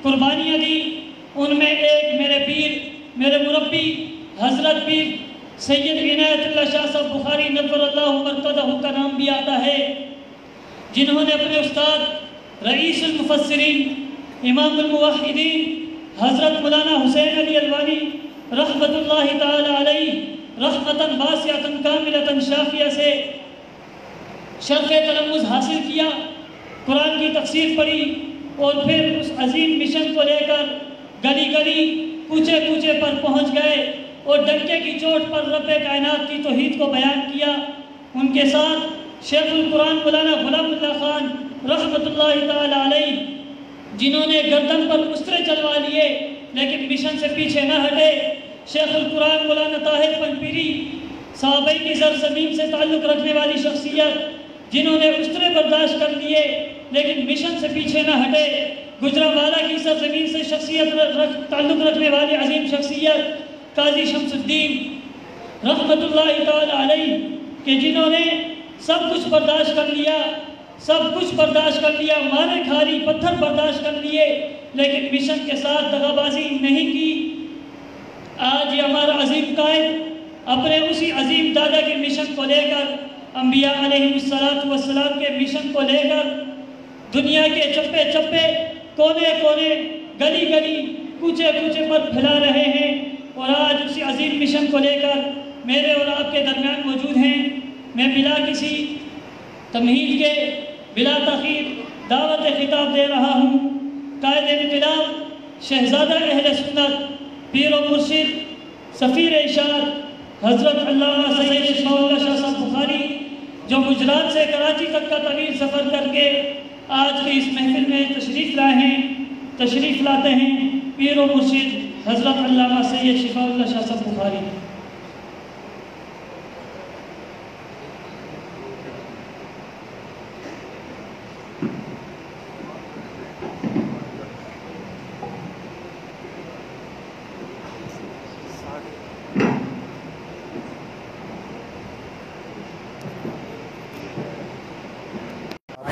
قربانیاں دی، ان میں ایک میرے پیر، میرے مربی حضرت پیر سید عنایت اللہ شاہ صاحب بخاری نور اللہ مرقدہ کا نام بھی آتا ہے، جنہوں نے اپنے استاد رئیس المفسرین امام الموحدین حضرت مولانا حسین علی الوانی رحمۃ اللہ تعالی علیہ رحمتاً واسعۃ کاملۃ شافیہ سے شرف تلمذ حاصل کیا، قرآن کی تفسیر پڑھی، اور پھر اس عظیم مشن کو لے کر گلی گلی کوچے کوچے پر پہنچ گئے اور ڈنکے کی چوٹ پر رب کائنات کی توحید کو بیان کیا۔ ان کے ساتھ شیخ القرآن مولانا غلام اللہ خان رحمۃ اللہ تعالی علیہ، جنہوں نے گردن پر اسطرے چلوا لیے لیکن مشن سے پیچھے نہ ہٹے، شیخ القرآن مولانا طاہر پنپیری صحابہ کی زرزمین سے تعلق رکھنے والی شخصیت، جنہوں نے اسطرے برداشت کر لیے لیکن مشن سے پیچھے نہ ہٹے، گجرانوالہ کی سرزمین سے تعلق رکھنے والی عظیم شخصیت قاضی شمس الدین رحمۃ اللہ تعالی علیہ، کہ جنہوں نے سب کچھ برداشت کر لیا، سب کچھ برداشت کر لیا، مارے کھاری پتھر برداشت کر لیے لیکن مشن کے ساتھ دغا بازی نہیں کی۔ آج یہ ہمارا عظیم قائد اپنے اسی عظیم دادا کے مشن کو لے کر، انبیاء علیہ السلام کے مشن کو لے کر دنیا کے چپے چپے، کونے کونے، گلی گلی، کوچے کوچے پر پھیلا رہے ہیں، اور آج اسی عظیم مشن کو لے کر میرے اور آپ کے درمیان موجود ہیں۔ میں بلا کسی تمہید کے، بلا تاخیر دعوت خطاب دے رہا ہوں۔ قائد انقلاب، شہزادہ اہل سنت، پیر و مرشد، سفیر اشاعت حضرت علامہ سید شفاء اللہ شاہ صاحب بخاری، جو گجرات سے کراچی تک کا طویل سفر کر کے آج کی اس محفل میں تشریف لاتے ہیں، پیر و مرشد حضرت علامہ سید شفاء اللہ شاہ صاحب بخاری۔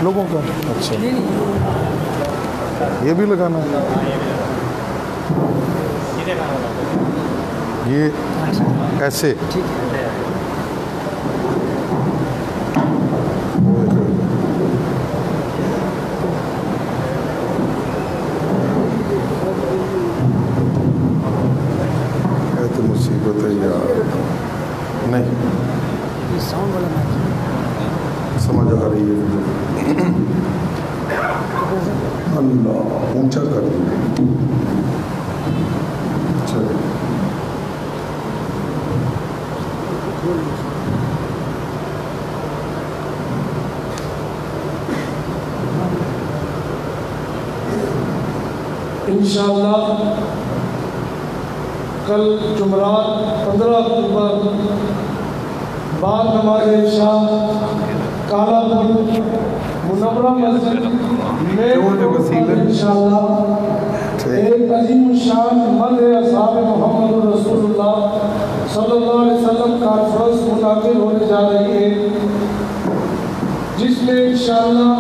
لوگوں کا اچھا یہ بھی لگانا ہے، یہ ایسے تو مصیبت ہے یار، نہیں سمجھ آ رہی ہے، اللہ اونچا کر دیں، چلو انشاءاللہ کل جمعرات 15 اکتوبر بعد نماز عشاء کالا پور منورہ مسجد میں انشاءاللہ ایک عظیم الشان مدح اصحاب محمد رسول اللہ صلی اللہ علیہ وسلم کانفرنس منعقد ہونے جا رہی ہے، جس میں انشاءاللہ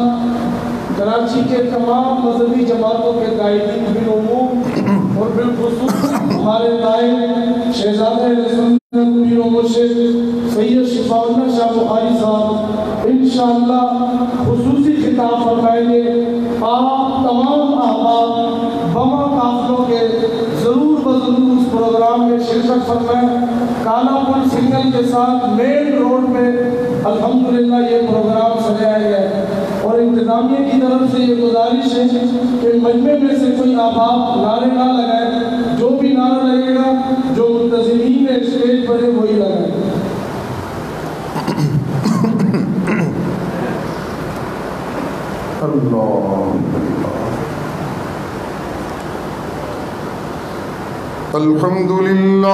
کراچی کے تمام مذہبی جماعتوں کے قائدین بالعموم اور بالخصوص ہمارے نائب شہزادہ رسول پیر و مرشد سید شفاء اللہ شاہ بخاری صاحب انشاءاللہ خصوصی خطاب فرمائیں گے۔ آپ تمام احباب بما قافلوں کے ضرور بضرور اس پروگرام میں شرکت فرمائیں۔ کالا پل سگنل کے ساتھ مین روڈ میں الحمدللہ یہ پروگرام سجایا گیا ہے، اور انتظامیہ کی طرف سے یہ گزارش ہے کہ مجمع میں سے کوئی احباب نعرے نہ لگائیں، جو بھی نعرہ لگے گا جو منتظمین اسٹیج پر ہے وہی لگائیں۔ الحمدللہ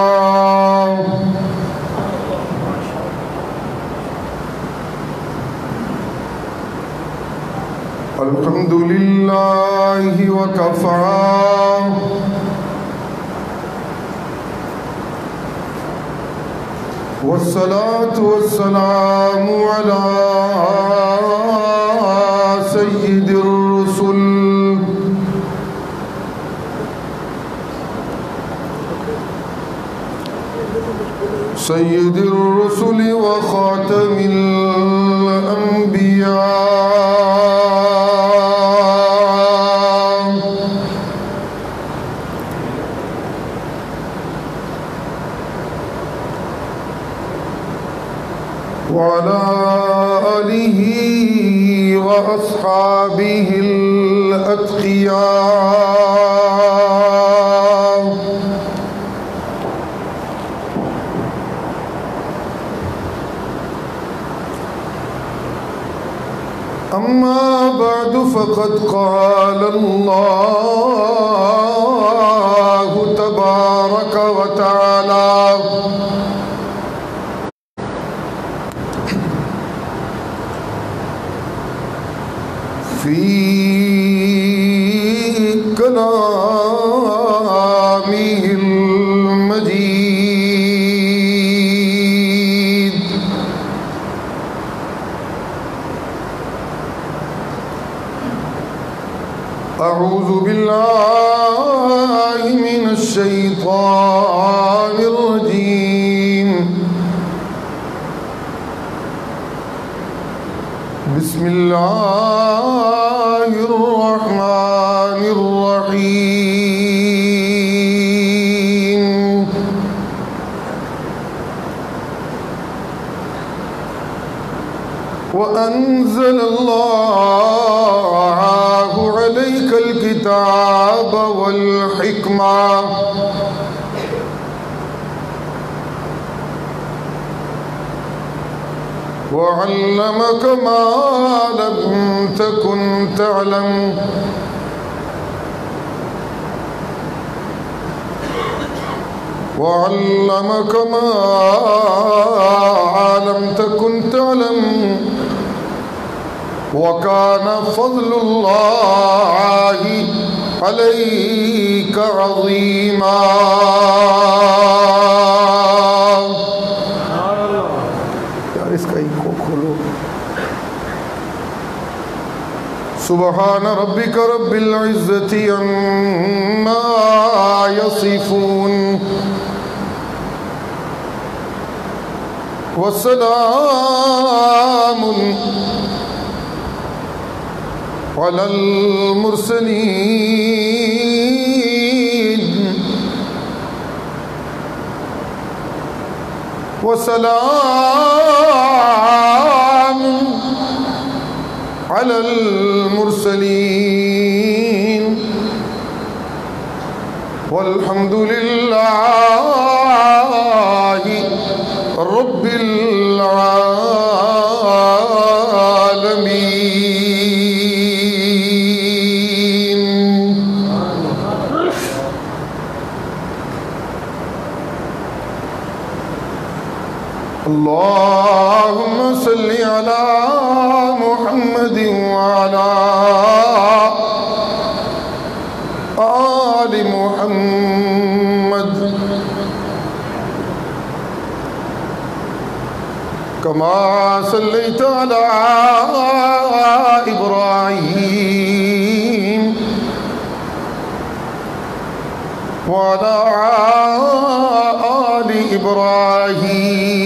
الحمدللہ وکفا والصلاة والسلام على سید الرسل سيد الرسل وخاتم الأنبياء وعلى آله وأصحابه الأتقياء أما بعد فقد قال الله تبارك وتعالى في كلامه المجيد أعوذ بالله من الشيطان الرجيم بسم الله الرحمن الرحيم وأنزل الله عليك الكتاب والحكمة وعلمك ما لم تكن تعلم وعلمك ما لم تكن تعلم وكان فضل الله عليك عظيما یار اس کا ایک کو کھولو سبحان ربك رب العزة عما يصفون وسلام على المرسلين وسلام على المرسلين والحمد لله رب العالمين. اللهم صل على محمد وعلى آل محمد كما صليت على إبراهيم وعلى آل إبراهيم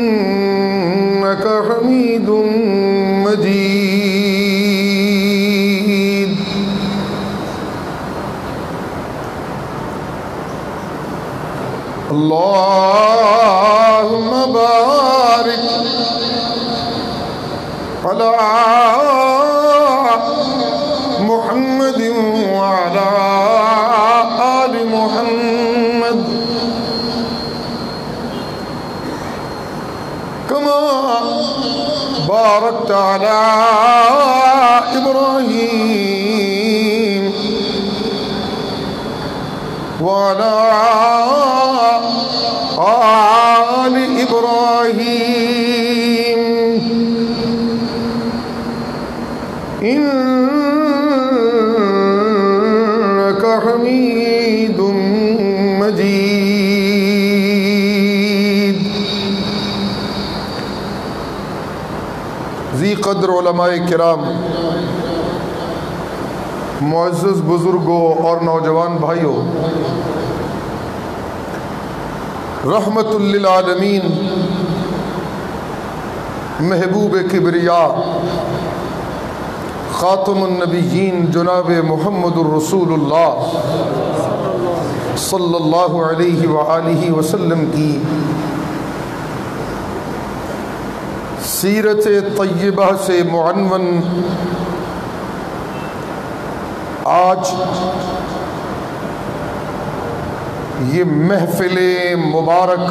إنك حميد مجيد. اللهم بارك على محمد وعلى آل محمد كما باركت على إبراهيم وعلى آل إبراهيم إنك حميد مجيد. ذی قدر علماء کرام، معزز بزرگوں اور نوجوان بھائیوں، رحمت للعالمین محبوب کبریا خاتم النبیین جناب محمد الرسول اللہ صلی اللہ علیہ وآلہ وسلم کی سیرت طیبہ سے معنون آج یہ محفل مبارک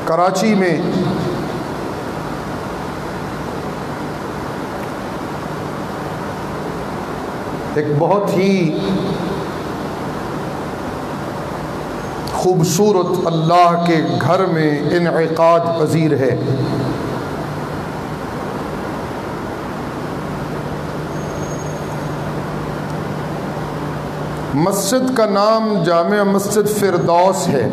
کراچی میں ایک بہت ہی خوبصورت اللہ کے گھر میں انعقاد پذیر ہے۔ مسجد کا نام جامع مسجد فردوس ہے۔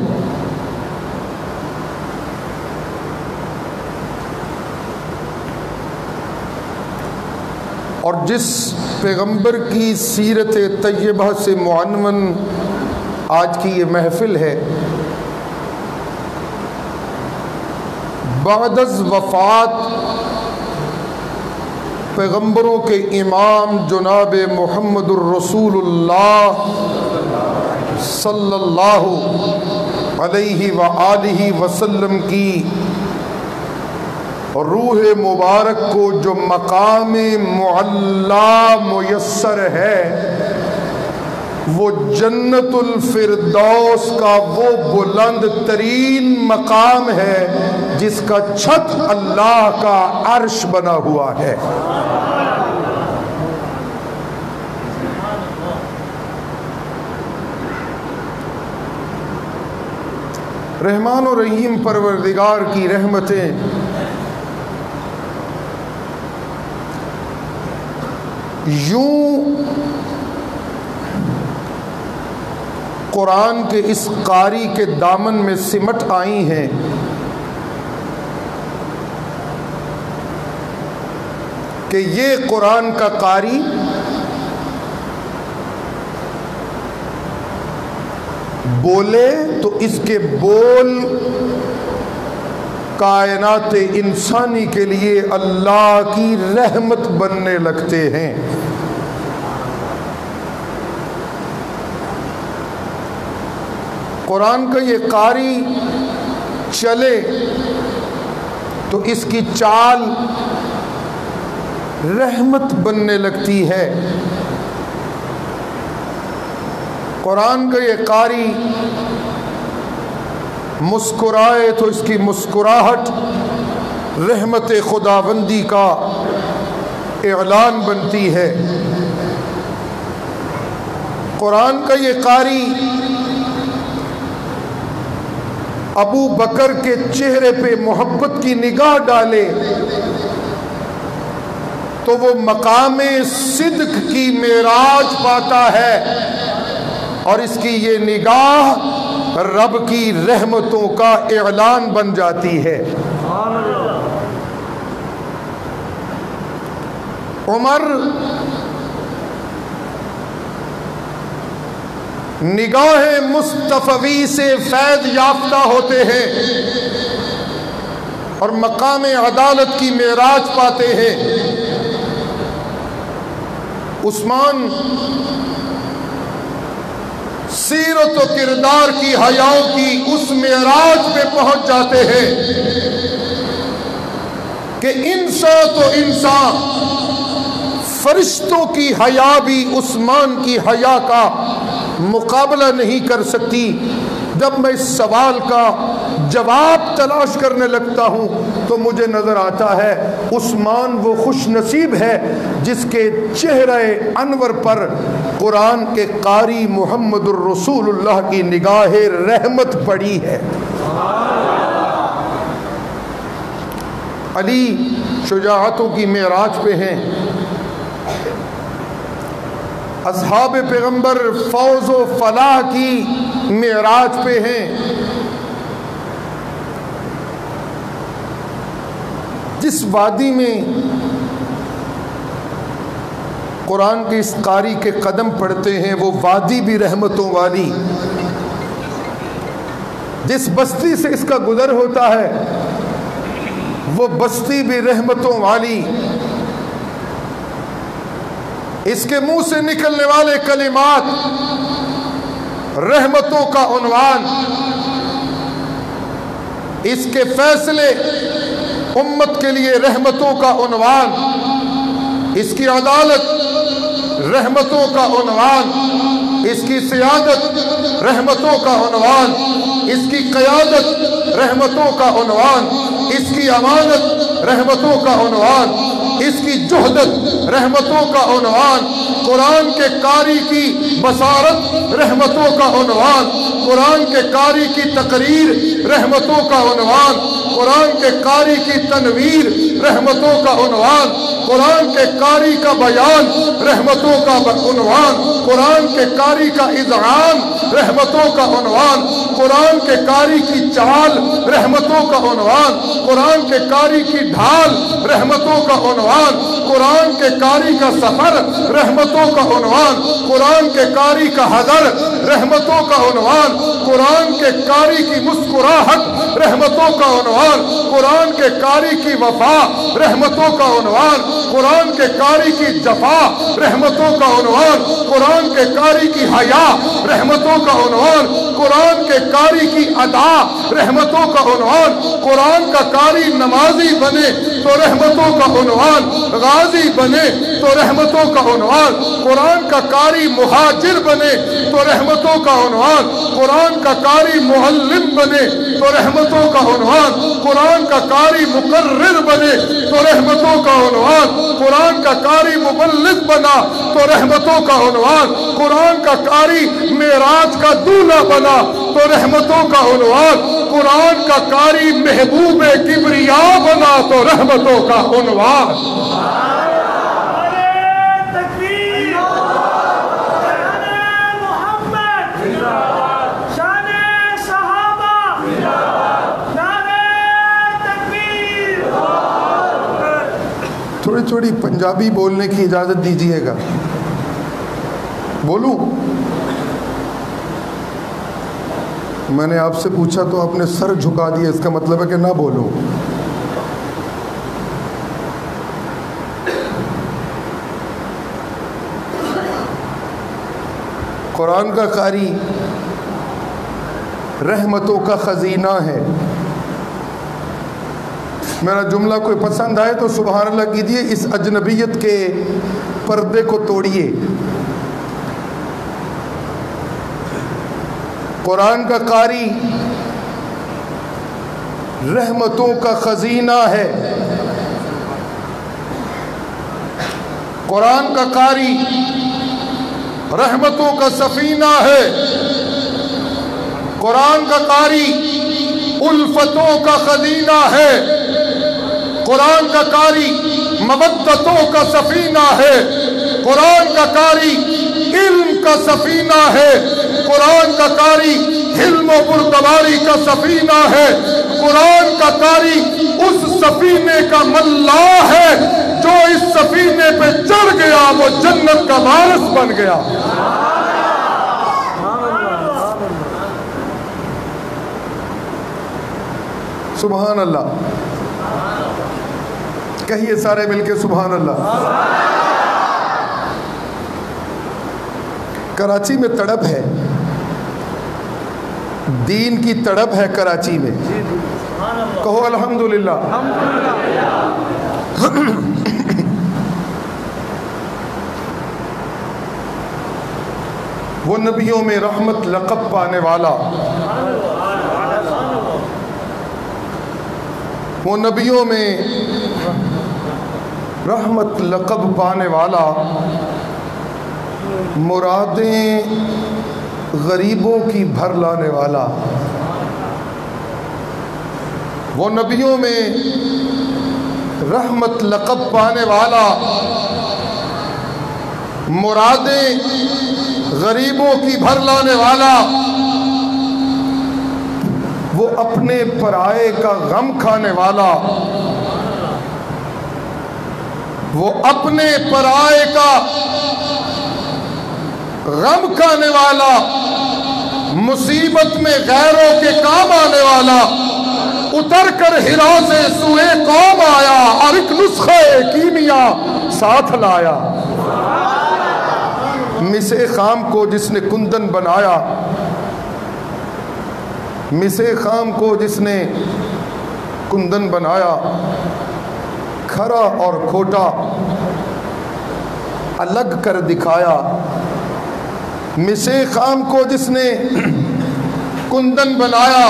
اور جس پیغمبر کی سیرت طیبہ سے معنون آج کی یہ محفل ہے، بعد از وفات پیغمبروں کے امام جناب محمد الرسول اللہ صلی اللہ علیہ وآلہ وسلم کی روح مبارک کو جو مقام معلا میسر ہے، وہ جنت الفردوس کا وہ بلند ترین مقام ہے جس کا چھت اللہ کا عرش بنا ہوا ہے۔ رحمان و رحیم پروردگار کی رحمتیں یوں قرآن کے اس قاری کے دامن میں سمٹ آئی ہیں کہ یہ قرآن کا قاری بولے تو اس کے بول کائنات انسانی کے لیے اللہ کی رحمت بننے لگتے ہیں۔ قرآن کا یہ قاری چلے تو اس کی چال رحمت بننے لگتی ہے۔ قرآن کا یہ قاری مسکرائے تو اس کی مسکراہٹ رحمت خداوندی کا اعلان بنتی ہے۔ قرآن کا یہ قاری ابو بکر کے چہرے پہ محبت کی نگاہ ڈالے تو وہ مقام صدق کی معراج پاتا ہے، اور اس کی یہ نگاہ رب کی رحمتوں کا اعلان بن جاتی ہے۔ عمر نگاہ مصطفی سے فیض یافتہ ہوتے ہیں اور مقام عدالت کی معراج پاتے ہیں۔ عثمان سیرت و کردار کی حیاؤں کی اس معراج پہ پہنچ جاتے ہیں کہ انسان تو انسان، فرشتوں کی حیا بھی عثمان کی حیا کا مقابلہ نہیں کر سکتی۔ جب میں اس سوال کا جواب تلاش کرنے لگتا ہوں تو مجھے نظر آتا ہے عثمان وہ خوش نصیب ہے جس کے چہرہ انور پر قرآن کے قاری محمد الرسول اللہ کی نگاہ رحمت پڑی ہے۔ علی شجاعتوں کی معراج پہ ہیں، اصحاب پیغمبر فوز و فلاح کی معراج پہ ہیں، جس وادی میں قرآن کے اس قاری کے قدم پڑتے ہیں وہ وادی بھی رحمتوں والی، جس بستی سے اس کا گزر ہوتا ہے وہ بستی بھی رحمتوں والی، اس کے منہ سے نکلنے والے کلمات رحمتوں کا عنوان، اس کے فیصلے امت کے لیے رحمتوں کا عنوان، اس کی عدالت رحمتوں کا عنوان، اس کی سیادت رحمتوں کا عنوان، اس کی قیادت رحمتوں کا عنوان، اس کی امانت رحمتوں کا عنوان، اس کی جہدت رحمتوں کا عنوان، قرآن کے قاری کی بصارت رحمتوں کا عنوان، قرآن کے قاری کی تقریر رحمتوں کا عنوان، قرآن کے قاری کی تنویر رحمتوں کا عنوان، قرآن کے قاری کا بیان رحمتوں کا عنوان، قرآن کے قاری کا اذعان رحمتوں کا عنوان، قرآن کے قاری کی چال رحمتوں کا عنوان، قرآن کے قاری کی ڈھال رحمتوں کا عنوان، قرآن کے قاری کا سفر رحمتوں کا عنوان، قرآن کے قاری کا حضر رحمتوں کا عنوان، قرآن کے قاری کی مسکراہٹ رحمتوں کا عنوان، قرآن کے قاری کی وفا رحمتوں کا عنوان، قرآن کے قاری کی جفا رحمتوں کا عنوان، قرآن کے قاری کی حیا رحمتوں کا عنوان، قرآن کے قاری کی ادا رحمتوں کا عنوان، قرآن کا قاری نمازی بنے تو رحمتوں کا عنوان، غازی بنے تو رحمتوں کا عنوان، قرآن کا قاری مہاجر بنے تو رحمتوں کا عنوان، قرآن کا قاری معلم بنے تو رحمتوں کا عنوان، قرآن کا قاری مقرر بنے تو رحمتوں کا عنوان، قرآن کا قاری مبلغ بنا تو رحمتوں کا عنوان، قرآن کا قاری معراج کا دولہ بنا تو رحمتوں کا عنوان، قرآن کا قاری محبوب کبریا بنا تو رحمتوں کا عنوان۔ تھوڑی تھوڑی پنجابی بولنے کی اجازت دیجیے گا، بولوں؟ میں نے آپ سے پوچھا تو آپ نے سر جھکا دیا، اس کا مطلب ہے کہ نہ بولوں۔ قرآن کا قاری رحمتوں کا خزینہ ہے۔ میرا جملہ کوئی پسند آئے تو سبحان اللہ کیجیے، اس اجنبیت کے پردے کو توڑیے۔ قرآن کا قاری رحمتوں کا خزینہ ہے، قرآن کا قاری رحمتوں کا سفینہ ہے، قرآن کا قاری الفتوں کا خزینہ ہے، قرآن کا قاری مودتوں کا سفینہ ہے، قرآن کا قاری علم کا سفینہ ہے، قرآن کا قاری حلم و بردباری کا سفینہ ہے، قرآن کا قاری اس سفینے کا ملاح ہے جو اس سفینے پہ چڑھ گیا وہ جنت کا وارث بن گیا۔ سبحان اللہ، کہیے سارے مل کے سبحان اللہ۔ کراچی میں تڑپ ہے، دین کی تڑپ ہے کراچی میں، کہو الحمدللہ۔ وہ نبیوں میں رحمت لقب پانے والا، وہ نبیوں میں رحمت لقب پانے والا، مرادیں غریبوں کی بھر لانے والا، وہ نبیوں میں رحمت لقب پانے والا، مرادیں غریبوں کی بھر لانے والا، وہ اپنے پرائے کا غم کھانے والا، وہ اپنے پرائے کا غم کھانے والا، مصیبت میں غیروں کے کام آنے والا، اتر کر ہرا سے سوئے قوم آیا اور ایک نسخہ کیمیا ساتھ لایا۔ مسے خام کو جس نے کندن بنایا، مسے خام کو جس نے کندن بنایا، کھرا اور کھوٹا الگ کر دکھایا۔ مسے خام کو جس نے کندن بنایا،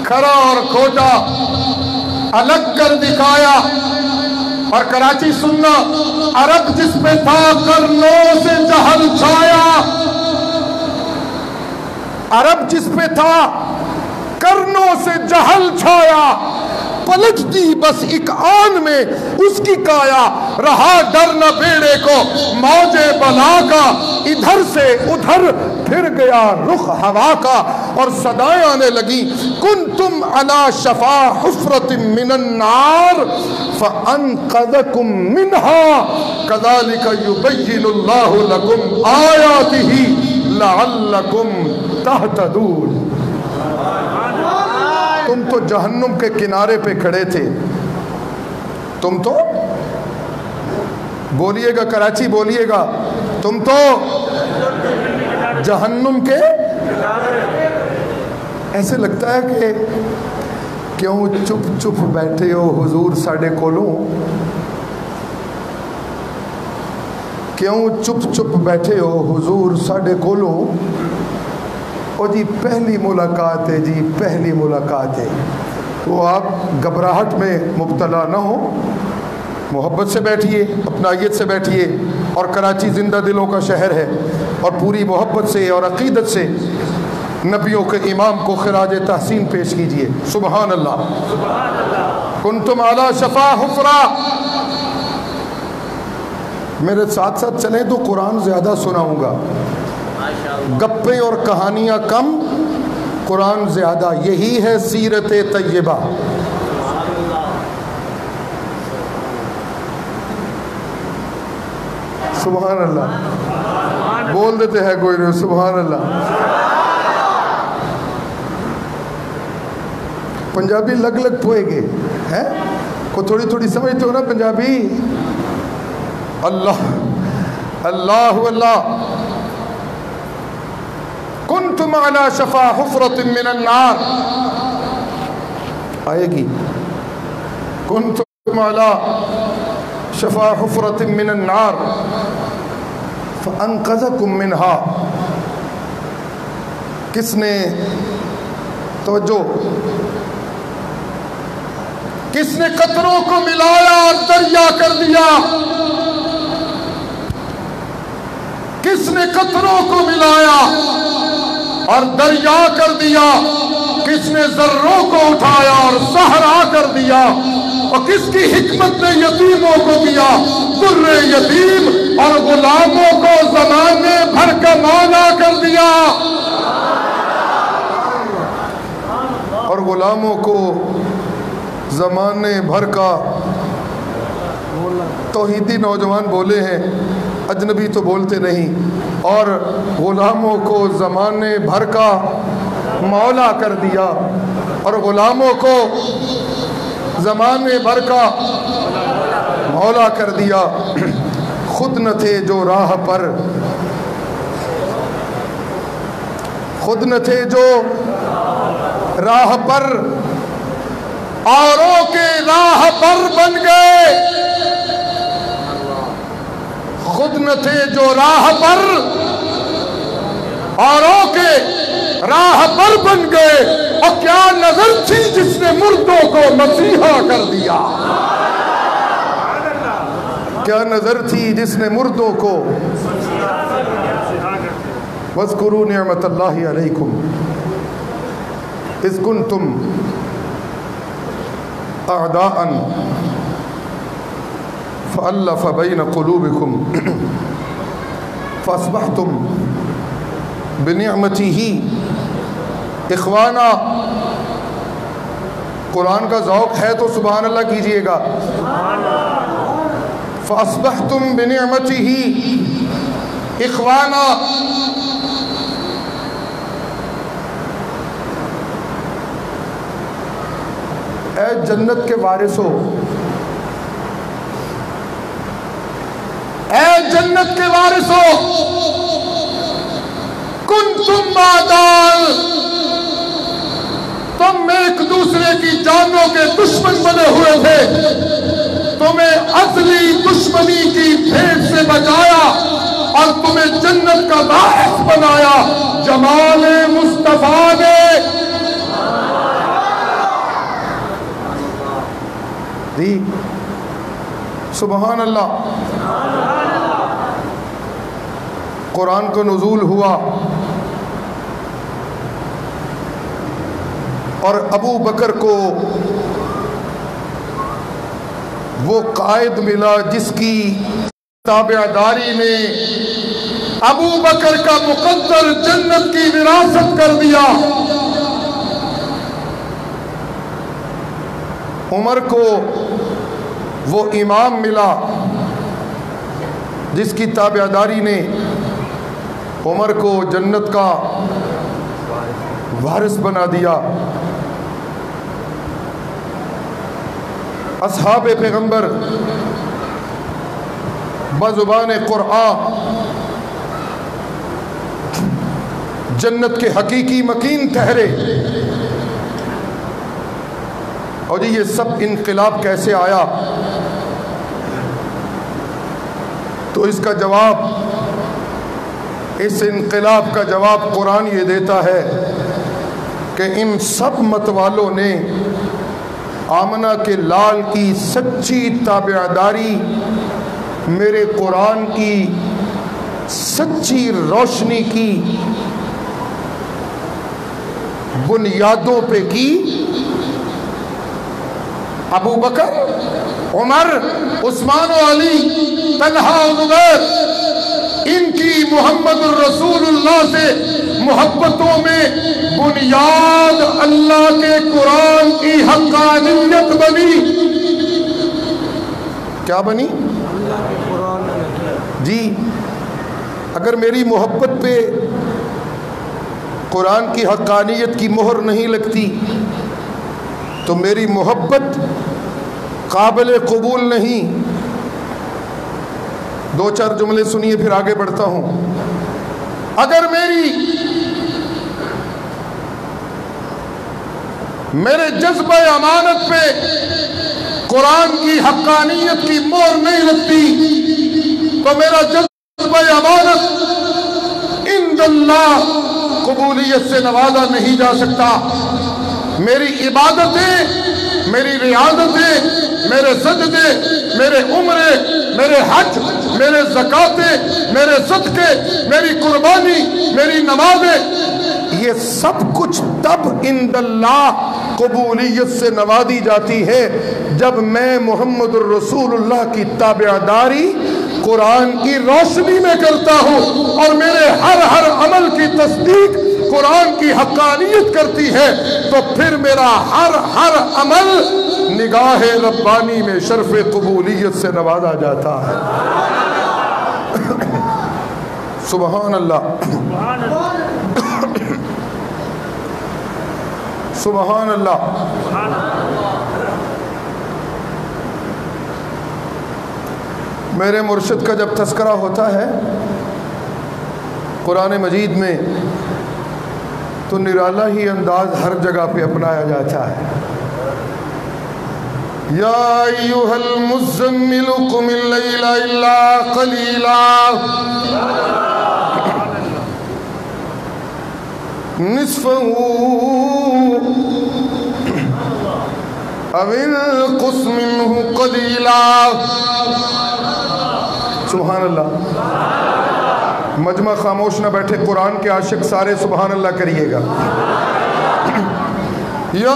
کھرا اور کھوٹا الگ کر دکھایا۔ اور کراچی سننا، عرب جس پہ تھا کرنوں سے جہل چھایا، عرب جس پہ تھا کرنوں سے جہل چھایا، پلٹ دی بس ایک آن میں اس کی کایا۔ رہا ڈر نہ بیڑے کو موج بلا کا، ادھر سے ادھر پھر گیا رخ ہوا کا۔ اور صدائیں آنے لگی، کنتم علی شفا حفرۃ من النار فانقذکم منها کذالک یبین اللہ لکم آیاتہ لعلکم تہتدون۔ تم تو جہنم کے کنارے پہ کھڑے تھے، تم تو بولیے گا کراچی، بولیے گا، تم تو جہنم کے، ایسے لگتا ہے کہ کیوں چپ چپ بیٹھے ہو حضور ساڈے کولوں، کیوں چپ چپ بیٹھے ہو حضور ساڈے کولوں۔ اور جی پہلی ملاقات ہے، جی پہلی ملاقات ہے، وہ آپ گھبراہٹ میں مبتلا نہ ہو، محبت سے بیٹھیے، اپنائیت سے بیٹھیے۔ اور کراچی زندہ دلوں کا شہر ہے، اور پوری محبت سے اور عقیدت سے نبیوں کے امام کو خراج تحسین پیش کیجئے۔ سبحان اللہ، کنتم علی شفا حفرہ۔ میرے ساتھ ساتھ چلیں تو قرآن زیادہ سناؤں گا، گپیں اور کہانیاں کم، قرآن زیادہ۔ یہی ہے سیرت طیبہ۔ سبحان اللہ، بول دیتے ہیں کوئی نہیں، سبحان اللہ۔ پنجابی لگ لگ پوئے گے ہیں کو تھوڑی تھوڑی سمجھتے ہو نا پنجابی؟ اللہ اللہ اللہ، کنتم علی شفا حفرۃ من النار، آئے گی، کنتم علی شفا حفرۃ من النار فانقذکم منها۔ کس نے، توجہ، کس نے قطروں کو ملایا اور دریا کر دیا؟ کس نے قطروں کو ملایا اور دریا کر دیا؟ کس نے ذروں کو اٹھایا اور صحرا کر دیا؟ اور کس کی حکمت نے یتیموں کو دیا در یتیم، اور غلاموں کو زمانے بھر کا مولا کر دیا؟ اور غلاموں کو زمانے بھر کا، توحیدی نوجوان بولے ہیں، اجنبی تو بولتے نہیں، اور غلاموں کو زمانے بھر کا مولا کر دیا، اور غلاموں کو زمانے بھر کا مولا کر دیا۔ خود نہ تھے جو راہ پر، خود نہ تھے جو راہ پر، اوروں کے راہ پر بن گئے۔ خود نہ تھے جو راہ پر، اوروں کے راہ پر بن گئے۔ اور کیا نظر تھی جس نے مردوں کو مسیحا کر دیا؟ کیا نظر تھی جس نے مردوں کو، وَاذْكُرُوا نِعْمَةَ اللَّهِ عَلَيْكُمْ إِذْ كُنْتُمْ أَعْدَاءً فَأَلَّفَ بَيْنَ قُلُوبِكُمْ فَأَصْبَحْتُمْ بِنِعْمَتِهِ اخوانا۔ قرآن کا ذوق ہے تو سبحان اللہ کیجئے گا۔ فَأَصْبَحْتُمْ بِنِعْمَتِهِ إِخْوَانًا۔ اے جنت کے وارثو، اے جنت کے وارثو، کنتم معدان، تم ایک دوسرے کی جانوں کے دشمن بنے ہوئے تھے، تمہیں ازلی دشمنی کی بھیٹ سے بچایا اور تمہیں جنت کا باعث بنایا جمال مصطفیٰ نے۔ دی سبحان اللہ۔ قرآن کو نزول ہوا اور ابو بکر کو وہ قائد ملا جس کی تابعداری نے ابو بکر کا مقدر جنت کی وراثت کر دیا۔ عمر کو وہ امام ملا جس کی تابعداری نے عمر کو جنت کا وارث بنا دیا۔ اصحاب پیغمبر بزبان قرآن جنت کے حقیقی مکین ٹھہرے۔ اور یہ سب انقلاب کیسے آیا؟ تو اس کا جواب، اس انقلاب کا جواب قرآن یہ دیتا ہے کہ ان سب متوالوں نے آمنہ کے لال کی سچی تابعداری میرے قرآن کی سچی روشنی کی بنیادوں پہ کی۔ ابو بکر، عمر، عثمان و علی، طلحہ و زبیر، ان کی محمد الرسول اللہ سے محبتوں میں بنیاد اللہ کے قرآن کی حقانیت بنی۔ کیا بنی؟ جی، اگر میری محبت پہ قرآن کی حقانیت کی مہر نہیں لگتی تو میری محبت قابل قبول نہیں۔ دو چار جملے سنیے پھر آگے بڑھتا ہوں۔ اگر میرے جذبہ امانت پہ قرآن کی حقانیت کی مہر نہیں لگتی تو میرا جذبہ امانت عند اللہ قبولیت سے نوازا نہیں جا سکتا۔ میری عبادتیں، میری ریاضتیں، میرے سجدے، میرے عمرے، میرے حج، میرے زکاتیں، میرے صدقے، میری قربانی، میری نمازیں، یہ سب کچھ تب عند اللہ قبولیت سے نوازی جاتی ہے جب میں محمد الرسول اللہ کی تابعداری قرآن کی روشنی میں کرتا ہوں اور میرے ہر عمل کی تصدیق قرآن کی حقانیت کرتی ہے، تو پھر میرا ہر عمل نگاہ ربانی میں شرف قبولیت سے نوازا جاتا ہے۔ سبحان اللہ، سبحان اللہ۔ میرے مرشد کا جب تذکرہ ہوتا ہے قرآن مجید میں تو نرالا ہی انداز ہر جگہ پہ اپنایا جاتا ہے۔ یا ایھا المزمل قم اللیل الا قلیلا نصفہ او انقص منہ قلیلا۔ سبحان اللہ۔ مجمع خاموش نہ بیٹھے، قرآن کے عاشق سارے سبحان اللہ کریے گا۔ یا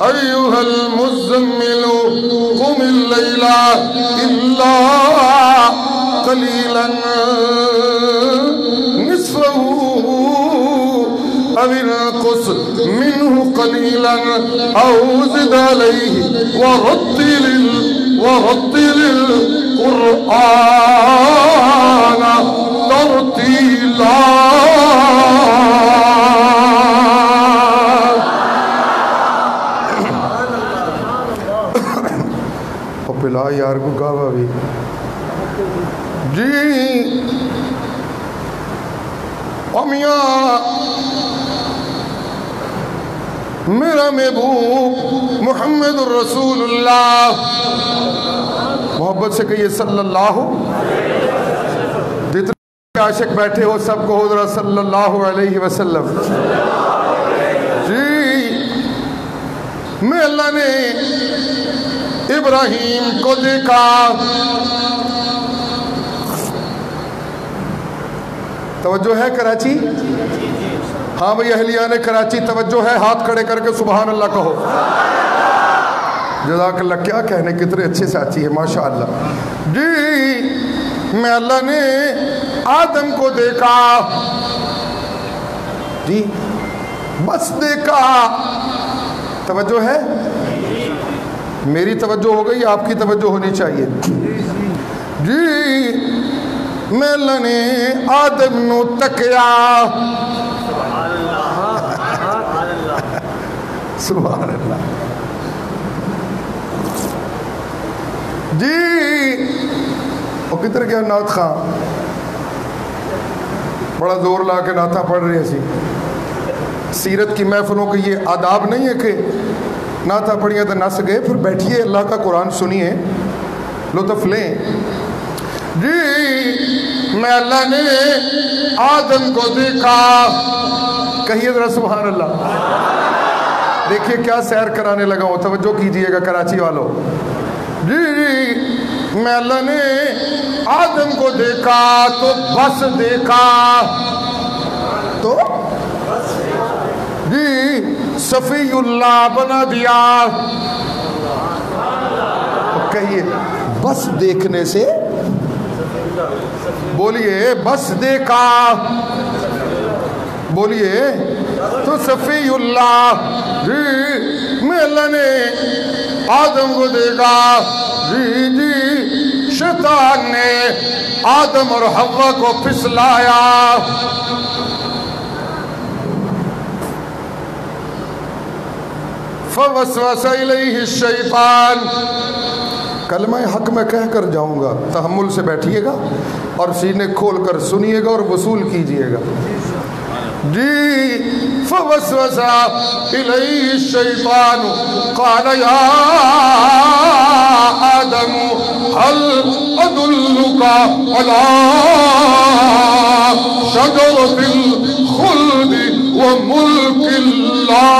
ایھا المزمل قم اللیل الا قلیلا نصفہ او انقص منہ قلیلا او زد علیہ ورتل القرآن ترتیلا. پلا یار کو گاوا بھی جی. میاں میرا محبوب محمد الرسول اللہ، محبت سے کہیے صلی اللہ. جتنے عاشق بیٹھے ہو سب کو حضرت صلی اللہ علیہ وسلم. جی میں اللہ نے ابراہیم کو دیکھا. توجہ ہے کراچی؟ ہاں بھئی اہلیان کراچی توجہ ہے، ہاتھ کھڑے کر کے سبحان اللہ کہو. جزاک اللہ. کیا کہنے، کتنے اچھے ساتھی ہے ماشاءاللہ. جی میں اللہ نے آدم کو دیکھا. جی بس دیکھا. توجہ ہے؟ میری توجہ ہو گئی، آپ کی توجہ ہونی چاہیے. جی میں اللہ نے آدم نو تکیا. سبحان اللہ. جی وہ کدھر گیا نعت خان؟ بڑا زور لا کے نعتاں پڑھ رہے سی. سیرت کی محفلوں کے یہ آداب نہیں ہے کہ نعتاں پڑھیے تو نس گئے، پھر بیٹھیے اللہ کا قرآن سنیے، لطف لیں. جی میں اللہ نے آدم کو دیکھا. کہیے ذرا سبحان اللہ. دیکھیے کیا سیر کرانے لگا ہوں، توجہ کیجئے گا کراچی والوں. جی میں اللہ نے آدم کو دیکھا تو بس دیکھا. تو جی صفی اللہ بنا دیا. کہیے بس دیکھنے سے، بولیے بس دیکھا، بولیے تو صفی اللہ. جی میں اللہ نے آدم کو دیکھا. جی جی شیطان نے آدم اور حوا کو پھسلایا. فوسوس الیہ الشیطان. کلمہ حق میں کہہ کر جاؤں گا، تحمل سے بیٹھیے گا اور سینے کھول کر سنیے گا اور وصول کیجئے گا. جی فوسوس الیہ الشیطان قال یا آدم هل ادلک علی شجرۃ الخلد وملک لا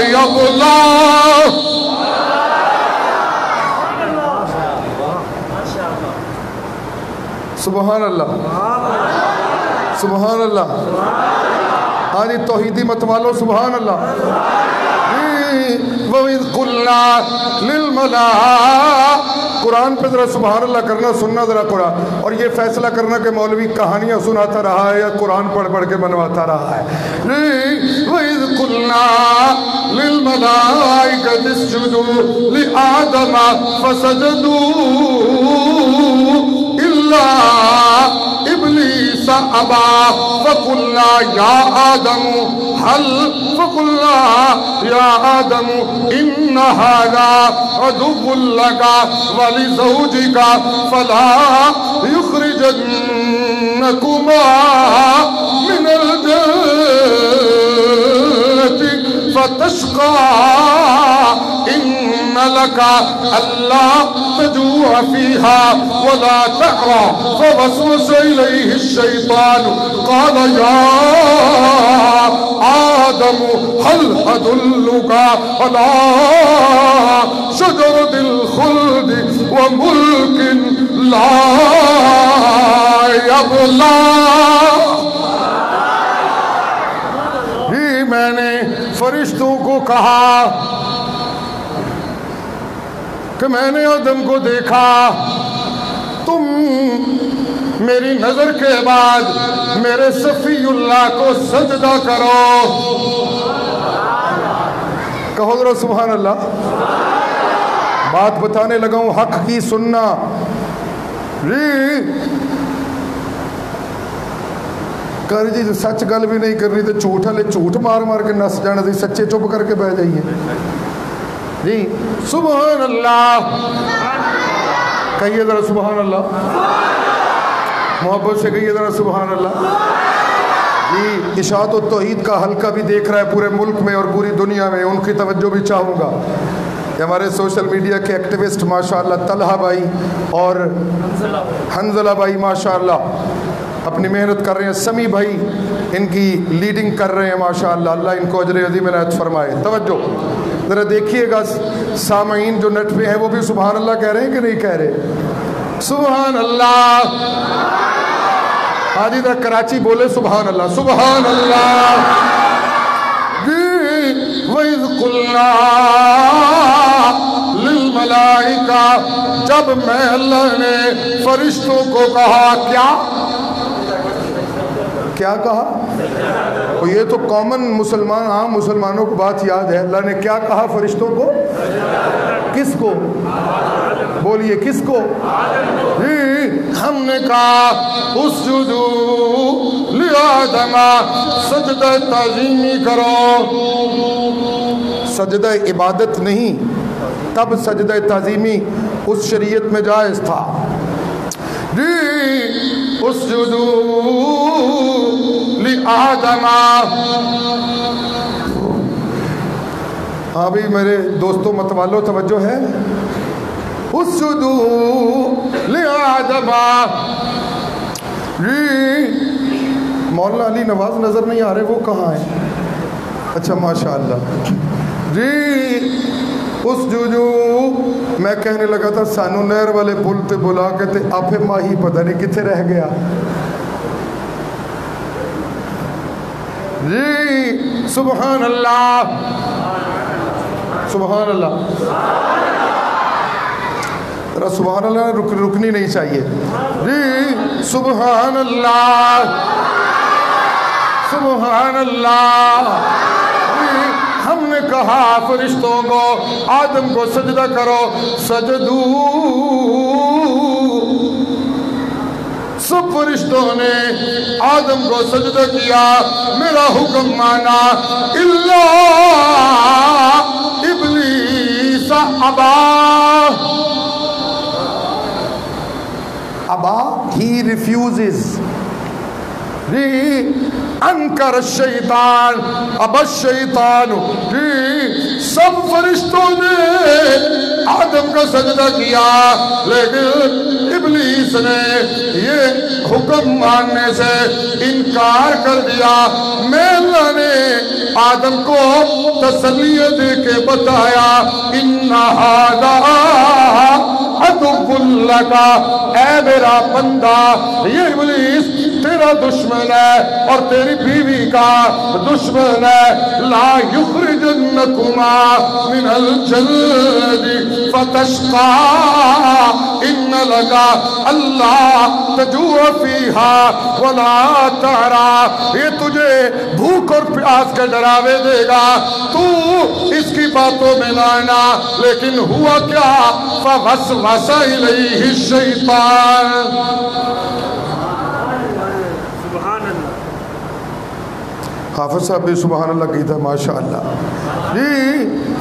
یبلی. سبحان اللہ سبحان اللہ. ہاں جی توحیدی مت والو سبحان اللہ. وَإِذْ قُلْنَا لِلْمَلَائِكَةِ. قرآن پہ ذرا سبحان اللہ کرنا، سننا ذرا قرآن، اور یہ فیصلہ کرنا کہ مولوی کہانیاں سناتا رہا ہے یا قرآن پڑھ پڑھ کے بنواتا رہا ہے. وَإِذْ قُلْنَا لِلْمَلَائِكَةِ اسْجُدُوا لِآدَمَ فَسَجَدُوا إِلَّا إِبْلِيسَ أَبَى فَقُلْنَا يَا آدَمُ إِنَّ هَذَا عَدُوٌّ لَكَ وَلِزَوْجِكَ فَلَا يُخْرِجَنَّكُمَا مِنَ الْجَنَّةِ فَتَشْقَى إِنَّ لَكَ أَلَّا تَجُوعَ فِيهَا وَلَا تَعْرَى. فَوَسْوَسَ إِلَيْهِ الشَّيْطَانُ قَالَ يَا آدم هل أدلك على شجرة الخلد وملك لا يبلى. میں نے فرشتوں کو کہا کہ میں نے آدم کو دیکھا، تم میری نظر کے بعد میرے صفی اللہ کو سجدہ کرو. کہو ذرا سبحان اللہ. بات بتانے لگا ہوں حق کی سننا کر جی سچ گل بھی نہیں کرنی تو جھوٹ والے جھوٹ مار مار کے نس جانا سی سچے چپ کر کے بہ جائیے جی سبحان اللہ کہیے ذرا سبحان اللہ محبت سے کہیے ذرا سبحان اللہ جی اشاعت و توحید کا حلقہ بھی دیکھ رہا ہے پورے ملک میں اور پوری دنیا میں ان کی توجہ بھی چاہوں گا کہ ہمارے سوشل میڈیا کے ایکٹیوسٹ ماشاءاللہ طلحہ بھائی اور حنزلہ بھائی ماشاءاللہ اپنی محنت کر رہے ہیں سمی بھائی ان کی لیڈنگ کر رہے ہیں ماشاءاللہ اللہ ان کو اجر عظیم عنایت فرمائے توجہ ذرا دیکھیے گا سامعین جو نیٹ پہ ہیں وہ بھی سبحان اللہ کہہ رہے ہیں کہ نہیں کہہ رہے سبحان اللہ حاجی ذرا کراچی بولے سبحان اللہ سبحان اللہ وَإِذْ قُلْنَا لِلْمَلَائِكَةِ جب میں اللہ نے فرشتوں کو کہا کیا کہا یہ تو کامن مسلمان عام مسلمانوں کو بات یاد ہے اللہ نے کیا کہا فرشتوں کو کس کو بولیے کس کو ہم نے کہا اسجدوا لآدم سجدہ تعظیمی کرو سجدہ عبادت نہیں تب سجدہ تعظیمی اس شریعت میں جائز تھا اسجدوا لآدم ہاں بھی میرے دوستوں متوالو توجہ ہے اسجدوا لآدم مولانا علی نواز نظر نہیں آ رہے وہ کہاں ہیں اچھا ماشاءاللہ اسجدوا میں کہنے لگا تھا سانو نہر والے پل تے بلا کے تے آپے ماہی پتہ نہیں کتنے رہ گیا سبحان اللہ سبحان اللہ سبحان اللہ رکنی نہیں چاہیے سبحان اللہ سبحان اللہ ہم نے کہا فرشتوں کو آدم کو سجدہ کرو سجدو سب فرشتوں نے آدم کو سجدہ کیا میرا حکم مانا الا ابلیس ابا he refuses انکر الشیطان اب الشیطان سب فرشتوں نے آدم کا سجدہ کیا لیکن ابلیس نے یہ حکم ماننے سے انکار کر دیا میں اللہ نے آدم کو تسلی دے کے بتایا ان ھذا عدو لکا اے میرا بندہ یہ ابلیس تیرا دشمن ہے اور تیری بیوی کا دشمن ہے لا یخرجنکما من الجنت فتشقا ان لگا اللہ تجوع فیہا ولا تعرا یہ تجھے بھوک اور پیاس کا ڈراوے دے گا تو اس کی باتوں میں لانا لیکن ہوا کیا فوسوس الیہ الشیطان حافظ صاحب بھی سبحان اللہ کی تھا ماشاءاللہ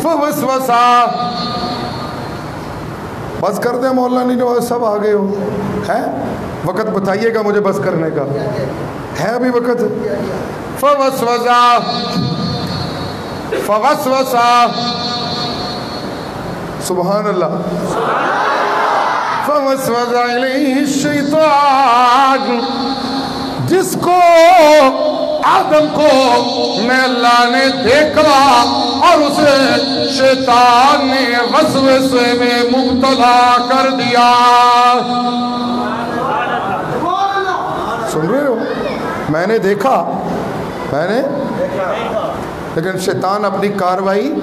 فوسوسا بس کر دیں مولانا جو سب آگے ہو ہے وقت بتائیے گا مجھے بس کرنے کا ہے ابھی وقت فوسوسا سبحان اللہ فوسوس الیہ الشیطان جس کو آدم کو میں اللہ نے دیکھا اور اسے شیطان نے وسوسے میں مبتلا کر دیا سن رہے ہو میں نے دیکھا لیکن شیطان اپنی کاروائی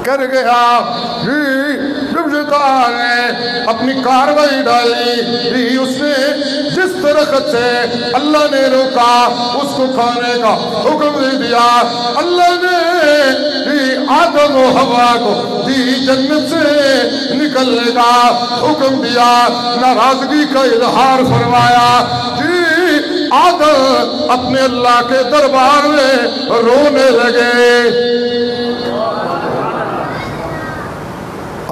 کر گیا جب سے سرکار نے اپنی کاروائی ڈالی، اس نے جس درخت سے اللہ نے روکا اس کو کھانے کا حکم دے دیا۔ اللہ نے آدم و حوا کو جنت سے نکلنے کا حکم دیا، ناراضگی کا اظہار فرمایا۔ آدم اپنے اللہ کے دربار میں رونے لگے۔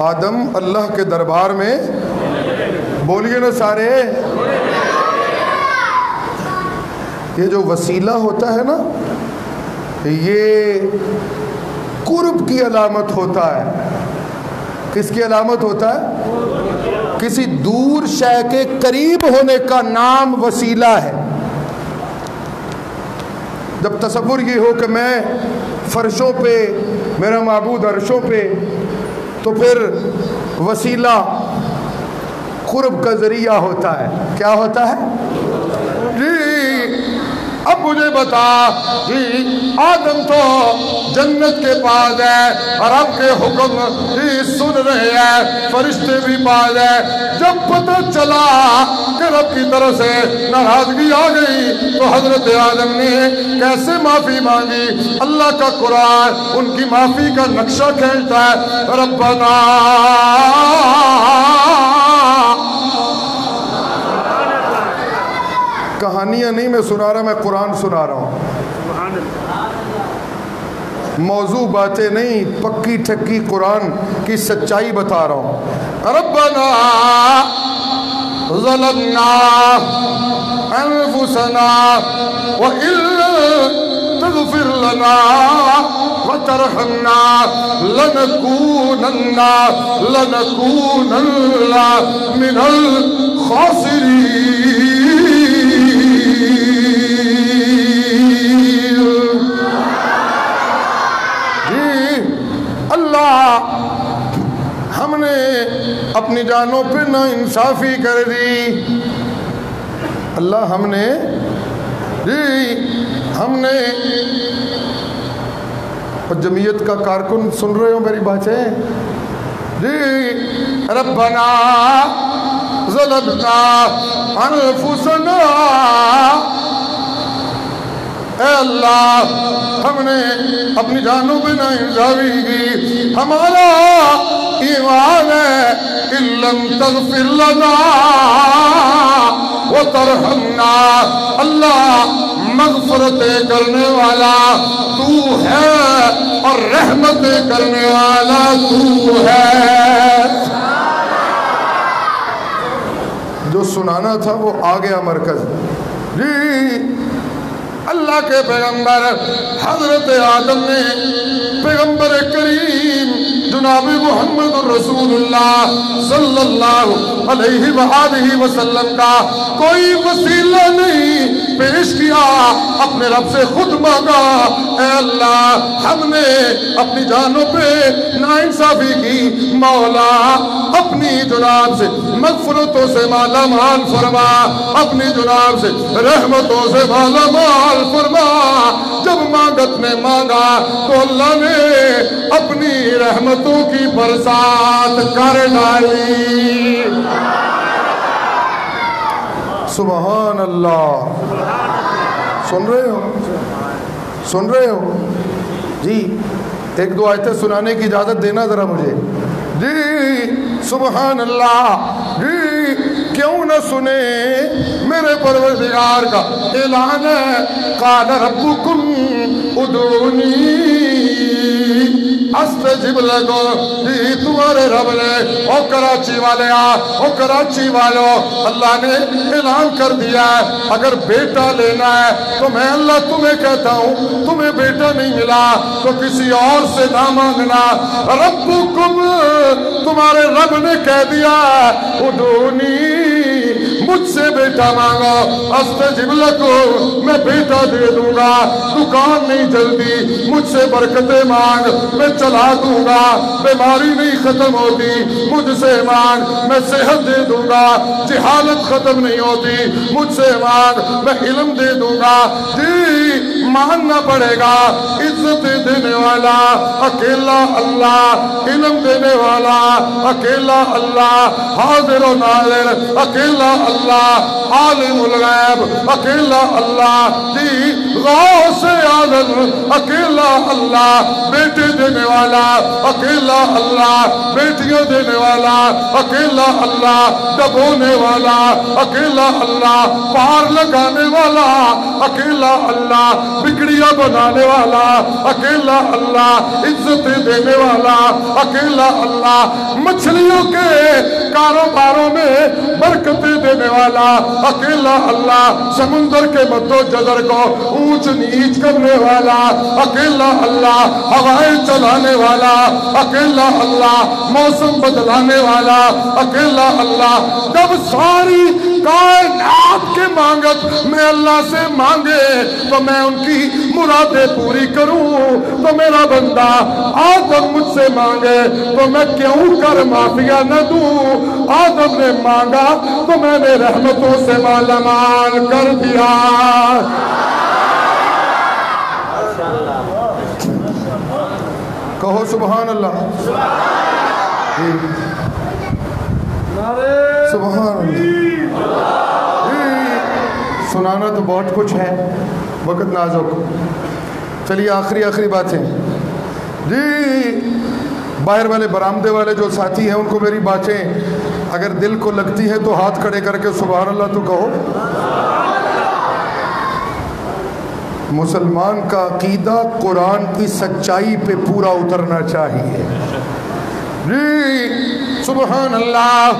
آدم اللہ کے دربار میں، بولیے نا سارے، یہ جو وسیلہ ہوتا ہے نا، یہ قرب کی علامت ہوتا ہے۔ کس کی علامت ہوتا ہے؟ کسی دور شے کے قریب ہونے کا نام وسیلہ ہے۔ جب تصور یہ ہو کہ میں فرشوں پہ، میرا معبود عرشوں پہ، تو پھر وسیلہ قرب کا ذریعہ ہوتا ہے۔ کیا ہوتا ہے؟ اب مجھے بتا، آدم تو جنت کے پاس ہے، رب کے حکم سن رہے ہیں، فرشتے بھی پاس ہیں۔ جب پتہ چلا کہ رب کی طرف سے ناراضگی آ گئی تو حضرت آدم نے کیسے معافی مانگی؟ اللہ کا قرآن ان کی معافی کا نقشہ کھینچتا ہے۔ ربنا کہانیاں نہیں میں سنا رہا، میں قرآن سنا رہا ہوں، موضوع باتیں نہیں، پکی ٹھکی قرآن کی سچائی بتا رہا ہوں۔ ربنا ظلمنا انفسنا وإن تغفر لنا وترحمنا لنكونن من الخاسرين۔ ہم نے اپنی جانوں پہ نا انصافی کر دی۔ اللہ ہم نے اور جمعیت کا کارکن سن رہے ہو میری باتیں؟ ربنا ظلمنا انفسنا، اے اللہ ہم نے اپنی جانوں پہ ناانصافی کی، ہمارا ایمان ہے ان لم تغفر لنا وترحمنا، اللہ مغفرتیں کرنے والا تو ہے اور رحمتیں کرنے والا تو ہے۔ جو سنانا تھا وہ آ گیا مرکز۔ اللہ کے پیغمبر حضرت آدم نے پیغمبر کریم جناب محمد رسول اللہ صلی اللہ علیہ وآلہ وسلم کا کوئی وسیلہ نہیں پیش کیا، اپنے رب سے خود مانگا، اے اللہ ہم نے اپنی جانوں پہ ناانصافی کی، مولا اپنی جناب سے مغفرتوں سے مالا مال فرما، اپنی جناب سے رحمتوں سے مالا مال فرما۔ جب مانگت نے مانگا تو اللہ نے اپنی رحمتوں کی برسات کر ڈالی۔ سبحان اللہ، سن رہے ہو؟ سن رہے ہو؟ جی ایک دو آیتیں سنانے کی اجازت دینا ذرا مجھے۔ جی سبحان اللہ، جی کیوں نہ سنے میرے پروردگار کا اعلان ہے، قال ربکم ادعونی استجب لکم، جی تمہارے رب نے او کراچی والے او کراچی والو، اللہ نے اعلان کر دیا ہے اگر بیٹا لینا ہے تو میں اللہ تمہیں کہتا ہوں تمہیں بیٹا نہیں ملا تو کسی اور سے نہ مانگنا۔ ربکم، تمہارے رب نے کہہ دیا ادعونی، مجھ سے بیٹا مانگو، استجب لکم، میں بیٹا دے دوں گا، دکان نہیں چلتی مجھ سے برکتیں مانگ میں چلا دوں گا، بیماری نہیں ختم ہوتی مجھ سے مانگ میں صحت دے دوں گا، جہالت ختم نہیں ہوتی مجھ سے مانگ میں علم دے دوں گا۔ جی ماننا پڑے گا عزت دینے والا اکیلا اللہ، علم دینے والا اکیلا اللہ، حاضر و ناظر اکیلا اللہ، عالم الغیب اکیلا اللہ، جی غوث اعظم اکیلا اللہ، بیٹے دینے والا اکیلا اللہ، بیٹیاں دینے والا اکیلا اللہ، دبونے والا اکیلا اللہ، پار لگانے والا اکیلا اللہ، بگڑیاں بنانے والا اکیلا اللہ، عزت دینے والا اکیلا اللہ، مچھلیوں کے کاروباروں میں برکتیں دینے والا اکیلا اللہ، سمندر کے مد و جزر کو اونچ نیچ کرنے والا اکیلا اللہ، ہوائیں چلانے والا اکیلا اللہ، موسم بدلانے والا اکیلا اللہ۔ جب ساری کائنات کے مانگت میں اللہ سے مانگے تو میں ان کی مرادیں پوری کروں، تو میرا بندہ آدم مجھ سے مانگے تو میں کیوں کر معافیہ نہ دوں؟ آدم نے مانگا تو میں نے رحمتوں سے مالا مال کر دیا۔ کہو سبحان اللہ، سبحان اللہ۔ سنانا تو بہت کچھ ہے، وقت نازک، چلیے آخری باتیں جی۔ باہر والے برآمدے والے جو ساتھی ہیں ان کو میری باتیں اگر دل کو لگتی ہے تو ہاتھ کھڑے کر کے سبحان اللہ تو کہو۔ مسلمان کا عقیدہ قرآن کی سچائی پہ پورا اترنا چاہیے جی، سبحان اللہ۔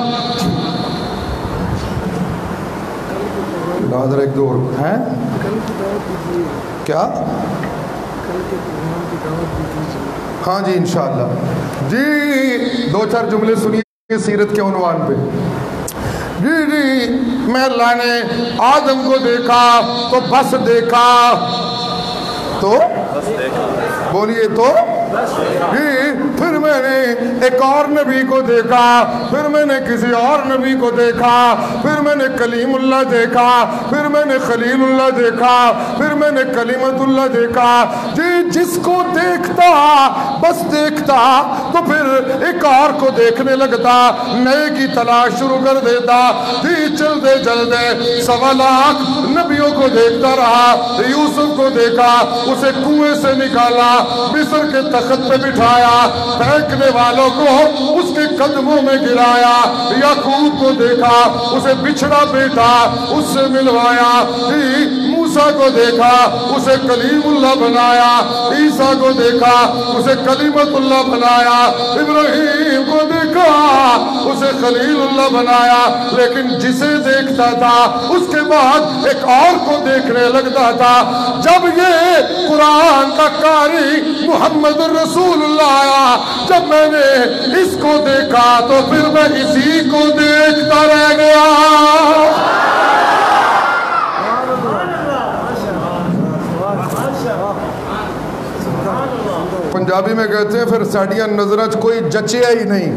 ناظر ایک دور ہیں کیا؟ ہاں جی انشاءاللہ جی، دو چار جملے سنیے سیرت کے عنوان پہ جی۔ میں اللہ نے آدم کو دیکھا تو بس دیکھا، تو بولیے تو جی، پھر میں نے ایک اور نبی کو دیکھا، پھر میں نے کسی اور نبی کو دیکھا، پھر میں نے کلیم اللہ دیکھا، پھر میں نے خلیل اللہ دیکھا، پھر میں نے کلیمت اللہ دیکھا جی۔ جس کو دیکھتا بس دیکھتا تو پھر ایک اور کو دیکھنے لگتا، نئے کی تلاش شروع کر دیتا جی۔ چلتے چلتے 1.25 لاکھ نبیوں کو دیکھتا رہا، یوسف کو دیکھا، اسے کنویں سے نکالا، مصر کے تخت پہ بٹھایا، پھینکنے والوں کو اس کے قدموں میں گرایا۔ یعقوب کو دیکھا، اسے بچھڑا بیٹا اس سے ملوایا۔ موسیٰ کو دیکھا، اسے کلیم اللہ بنایا۔ عیسیٰ کو دیکھا، اسے کلیمت اللہ بنایا۔ ابراہیم کو دیکھا، اسے خلیل اللہ بنایا۔ لیکن جسے دیکھتا تھا اس کے بعد ایک اور کو دیکھنے لگتا تھا۔ جب یہ قرآن کا قاری محمد رسول اللہ آیا، جب میں نے اس کو دیکھا تو پھر میں اسی کو دیکھتا رہ گیا۔ پنجابی میں کہتے ہیں پھر ساڑیاں نظرت کوئی جچیا ہی نہیں۔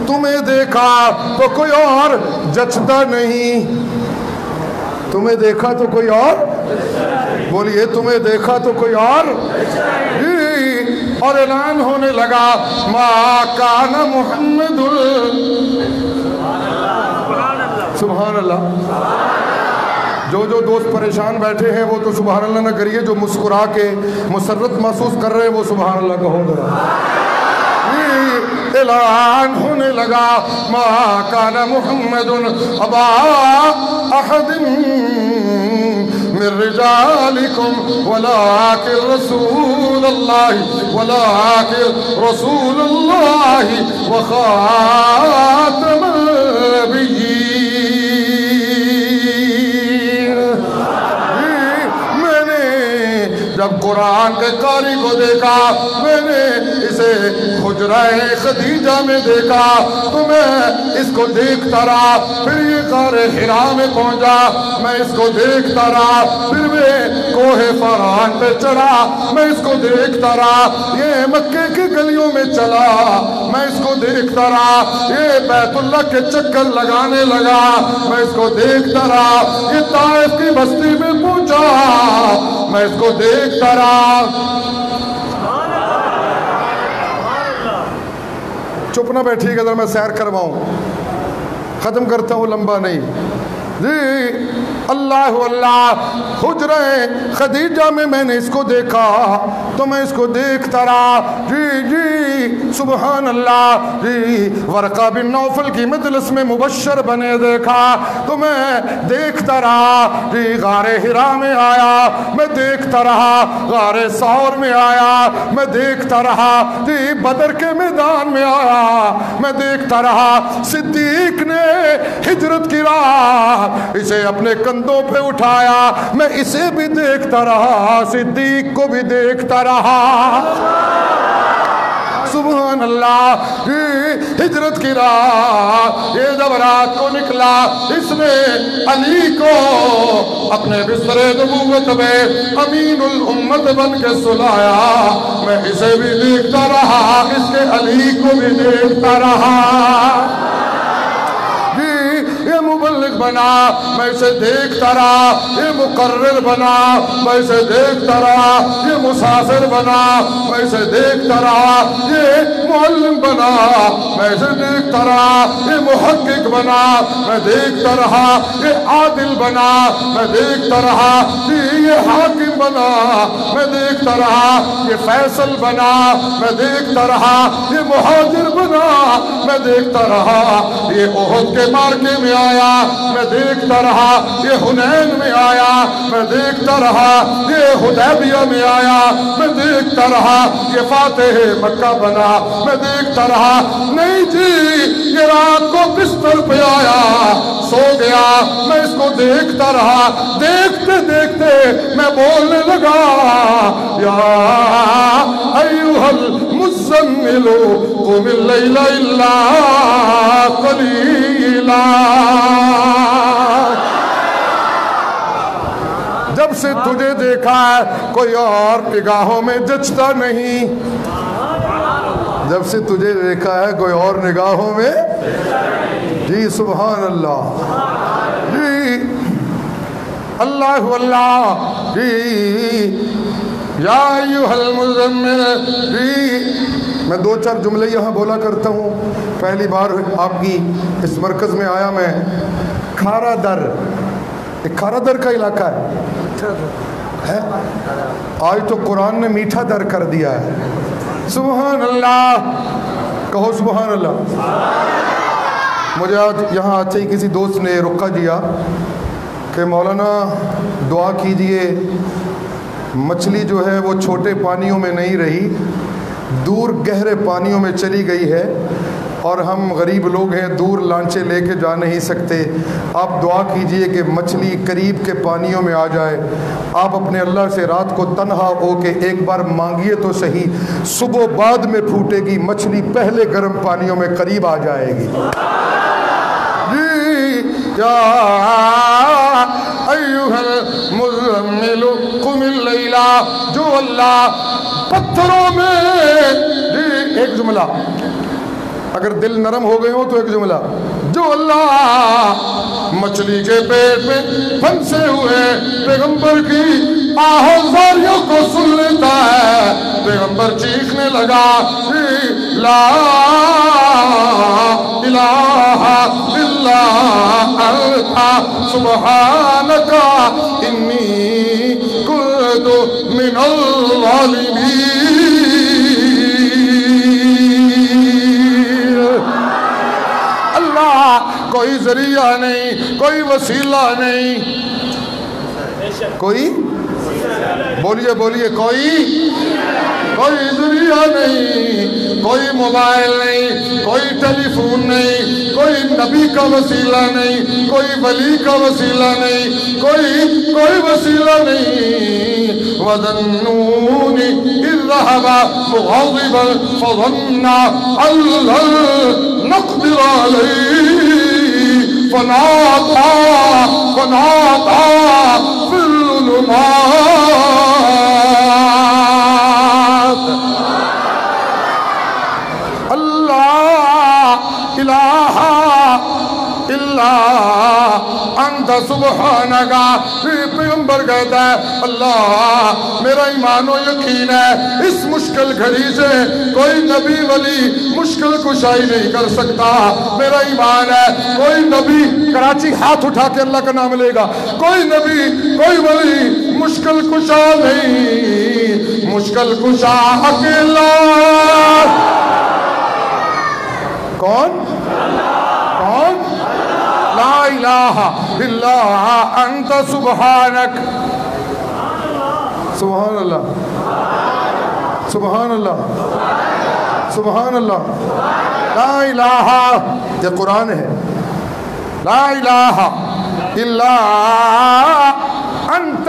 تمہیں دیکھا تو کوئی اور جچتا نہیں، تمہیں دیکھا تو کوئی اور، بولیے تمہیں دیکھا تو کوئی اور اور اعلان ہونے لگا ما کان محمد، سبحان اللہ۔ جو دوست پریشان بیٹھے ہیں وہ تو سبحان اللہ نہ کریے، جو مسکرا کے مسرت محسوس کر رہے ہیں وہ سبحان اللہ کہو ذرا۔ اعلان ہونے لگا ما کان محمد ابا احد من رجالکم ولکن رسول اللہ وخاتم النبیین۔ جب قرآن کے قاری کو دیکھا، میں نے اس اسے حجرہ خدیجہ میں دیکھا تو میں اس کو دیکھتا رہا، پھر یہ غار حرا میں پہنچا، میں اس کو دیکھتا رہا، پھر میں کوہ فران پہ چڑھا، میں اس کو دیکھتا رہا، یہ مکے کی گلیوں میں چلا، میں اس کو دیکھتا رہا، یہ بیت اللہ کے چکر لگانے لگا، میں اس کو دیکھتا رہا، یہ طائف کی بستی میں پہنچا، میں اس کو دیکھتا رہا۔ چپ نہ بیٹھیے گا، میں سیر کرواؤں، ختم کرتا ہوں، لمبا نہیں جی۔ اللہ اللہ، حجرہ خدیجہ میں نے اس کو دیکھا تو میں اس کو دیکھتا رہا، جی سبحان اللہ، جی ورقہ بن نوفل کی مجلس میں مبشر بنے دیکھا تو میں دیکھتا رہا، جی غار حرا میں آیا، میں دیکھتا رہا، غار ثور میں آیا، میں دیکھتا رہا، جی بدر کے میدان میں آیا، میں دیکھتا رہا، صدیق نے ہجرت کی راہ اسے اپنے کندھوں پہ اٹھایا، میں اسے بھی دیکھتا رہا، صدیق کو بھی دیکھتا رہا، سبحان اللہ، ہجرت کی راہ یہ جب رات کو نکلا، اس نے علی کو اپنے بستر نبوت میں امین الامت بن کے سلایا، میں اسے بھی دیکھتا رہا، اس کے علی کو بھی دیکھتا رہا، یہ مبلغ بنا، میں اسے دیکھتا رہا، یہ مقرر بنا، میں اسے دیکھتا رہا، یہ مسافر بنا، میں اسے دیکھتا رہا، یہ معلم بنا، میں اسے دیکھتا رہا، یہ محقق بنا، میں دیکھتا رہا، یہ عادل بنا، میں دیکھتا رہا، یہ حاکم بنا، میں دیکھتا رہا، یہ فیصل بنا، میں دیکھتا رہا، یہ مہاجر بنا، میں دیکھتا رہا، یہ احد کے مارکے میں آیا، میں دیکھتا رہا، یہ حنین میں آیا، میں دیکھتا رہا، یہ حدیبیہ میں آیا، میں دیکھتا رہا، یہ فاتح مکہ بنا، میں دیکھتا رہا، نہیں جی یہ رات کو بستر پہ آیا، سو گیا، میں اس کو دیکھتا رہا، دیکھتے دیکھتے میں بولنے لگا، یا ایوہ المزمل قم اللیل الا قلیلا، جب سے تجھے دیکھا ہے کوئی اور نگاہوں میں جچتا نہیں، جب سے تجھے دیکھا ہے کوئی اور نگاہوں میں، جی سبحان اللہ، جی اللہ اللہ، جی یا ایوہ المزمل، جی میں دو چار جملے یہاں بولا کرتا ہوں، پہلی بار آپ کی اس مرکز میں آیا میں، کھارا در، ایک کھارا در کا علاقہ ہے، آج تو قرآن نے میٹھا در کر دیا ہے، سبحان اللہ، کہو سبحان اللہ۔ مجھے آج یہاں آتے ہی کسی دوست نے رکھا دیا کہ مولانا دعا کیجئے، مچھلی جو ہے وہ چھوٹے پانیوں میں نہیں رہی، دور گہرے پانیوں میں چلی گئی ہے، اور ہم غریب لوگ ہیں، دور لانچے لے کے جا نہیں سکتے، آپ دعا کیجئے کہ مچھلی قریب کے پانیوں میں آ جائے۔ آپ اپنے اللہ سے رات کو تنہا ہو کے ایک بار مانگیے تو صحیح، صبح بعد میں پھوٹے گی مچھلی، پہلے گرم پانیوں میں قریب آ جائے گی۔ یا ایوہ المزمل قم اللیل، جو اللہ پتھروں میں، ایک جملہ اگر دل نرم ہو گئے ہو تو ایک جملہ، جو اللہ مچھلی کے پیٹ میں پھنسے ہوئے پیغمبر کی آہوازاریوں کو سن لیتا ہے، پیغمبر چیخنے لگا، لا الہ الا انت سبحانک انی کنت من الظالمین۔ کوئی ذریعہ نہیں، کوئی وسیلہ نہیں، کوئی بولیے بولیے، کوئی ذریعہ نہیں، کوئی موبائل نہیں، کوئی ٹیلی فون نہیں، کوئی نبی کا وسیلہ نہیں، کوئی ولی کا وسیلہ نہیں، کوئی وسیلہ نہیں، وَذَنُّونِ إِذْ ذَهَبَ مُغَضِبًا فَظَنَّ أَن لَّن نَّقْدِرَ عَلَيْهِ فَنَادَى فِي الظُّلُمَاتِ اللہ الہ الا انت سبحانک. پیغمبر کہتا ہے اللہ میرا ایمان و یقین ہے اس مشکل گھڑی سے کوئی نبی ولی مشکل کشائی نہیں کر سکتا. میرا ایمان ہے کوئی نبی کراچی ہاتھ اٹھا کے اللہ کا نام لے گا, کوئی نبی کوئی ولی مشکل کشا نہیں, مشکل کشا اکیلا. کون کون؟ لا الہ الا انت سبحانک. سبحان اللہ سبحان اللہ سبحان اللہ. لا الہ یہ قرآن ہے. لا الہ الا انت.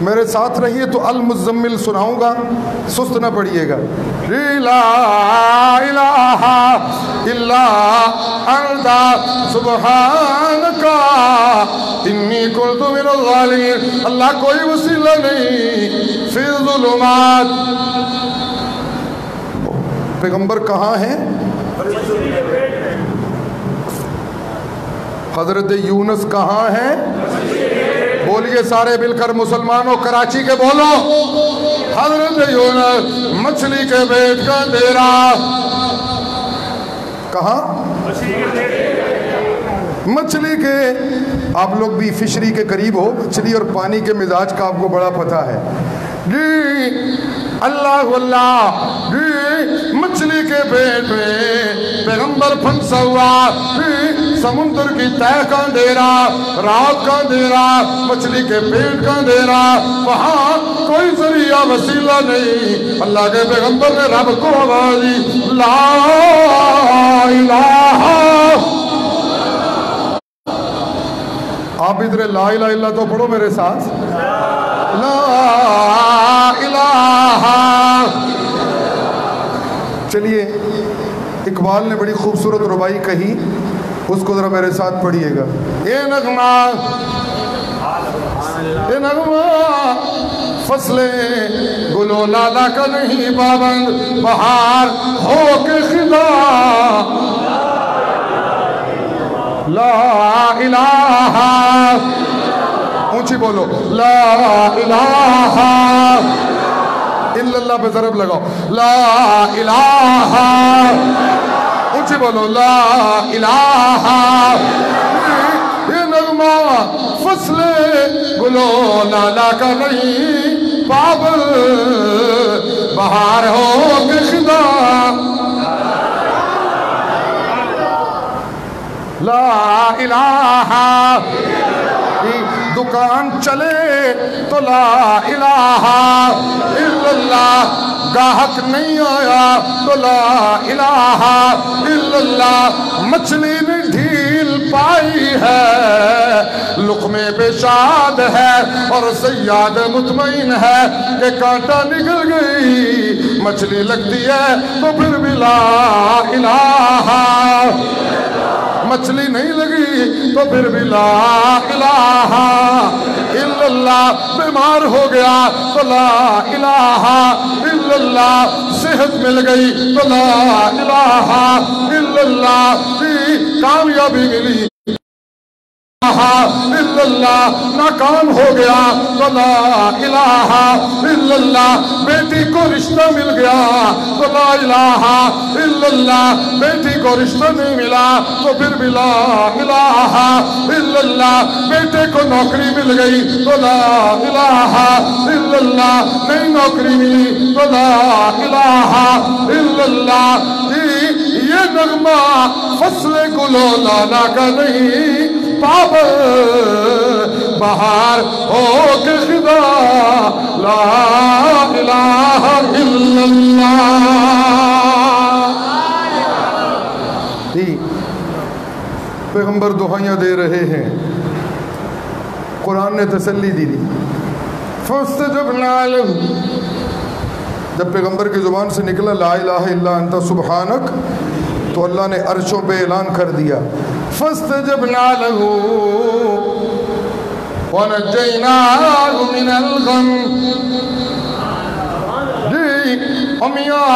میرے ساتھ رہیے تو المزمل سناؤں گا, سست نہ پڑھیے گا. لا الہ الا انت سبحانک انی کنت من الظالمین. اللہ کوئی وسیلہ نہیں. فی الظلمات. پیغمبر کہاں ہیں؟ حضرت یونس کہاں ہیں؟ بولیے سارے مل کر مسلمانوں, کراچی کے بولو. حضرت یونس مچھلی کے پیٹ کا ڈیرا کہاں؟ مچھلی کے. آپ لوگ بھی فشری کے قریب ہو, مچھلی اور پانی کے مزاج کا آپ کو بڑا پتہ ہے جی. اللہ اللہ جی. مچھلی کے پیٹ میں پیغمبر پھنسا ہوا, سمندر کی تہ کا اندھیرا, رات کا اندھیرا, مچھلی کے پیٹ کا اندھیرا, وہاں کوئی ذریعہ وسیلہ نہیں. اللہ کے پیغمبر نے رب کو آواز دی لا الہ. آپ ادھر لا الہ الا تو پڑھو میرے ساتھ. لا الہ. چلیے اقبال نے بڑی خوبصورت ربائی کہی, اس کو ذرا میرے ساتھ پڑھیے گا. یہ نغمہ فصلیں گلو لالا کا نہیں پابند, بہار ہو کے خدا. لا الہ اونچی بولو. لا الہ الا اللہ پہ ضرب لگاؤ. لا الہ اونچی بولو. لا الہ. یہ نغمہ فصل گلو لالا کا نہیں پابند, بہار ہو کے خدا. لا الہ. دکان چلے تو لا الہ الا اللہ, گاہک نہیں آیا تو لا الہ الا اللہ. مچھلی نے ڈھیل پائی ہے, لقمے پہ شاد ہے اور صیاد مطمئن ہے کہ کانٹا نکل گئی. مچھلی لگتی ہے تو پھر بھی لا الہ. مچھلی نہیں لگی تو پھر بھی لا الہ الا اللہ. بیمار ہو گیا تو لا الہ الا اللہ. صحت مل گئی تو لا الہ الا اللہ. کامیابی ملی الا اللہ. ناکام ہو گیا تو لا الہ الا اللہ. بیٹی کو رشتہ مل گیا تو لا الہ الا اللہ. بیٹی کو رشتہ نہیں ملا تو پھر بھی لا الہ الا اللہ. بیٹے کو نوکری مل گئی تو لا الہ الا اللہ. نہیں نوکری ملی تو لا الہ الا اللہ. یہ نغمہ فصل گلو لالا کا نہیں پابند, بہار ہو کے خدا. لا الہ الا اللہ. پیغمبر دعائیاں دے رہے ہیں. قرآن نے تسلی دی دی. فاستجبنا له, جب پیغمبر کی زبان سے نکلا لا الہ الا انت سبحانک, تو اللہ نے عرشوں پہ اعلان کر دیا فاستجبنا له ونجیناه من الغم. جی امیاں,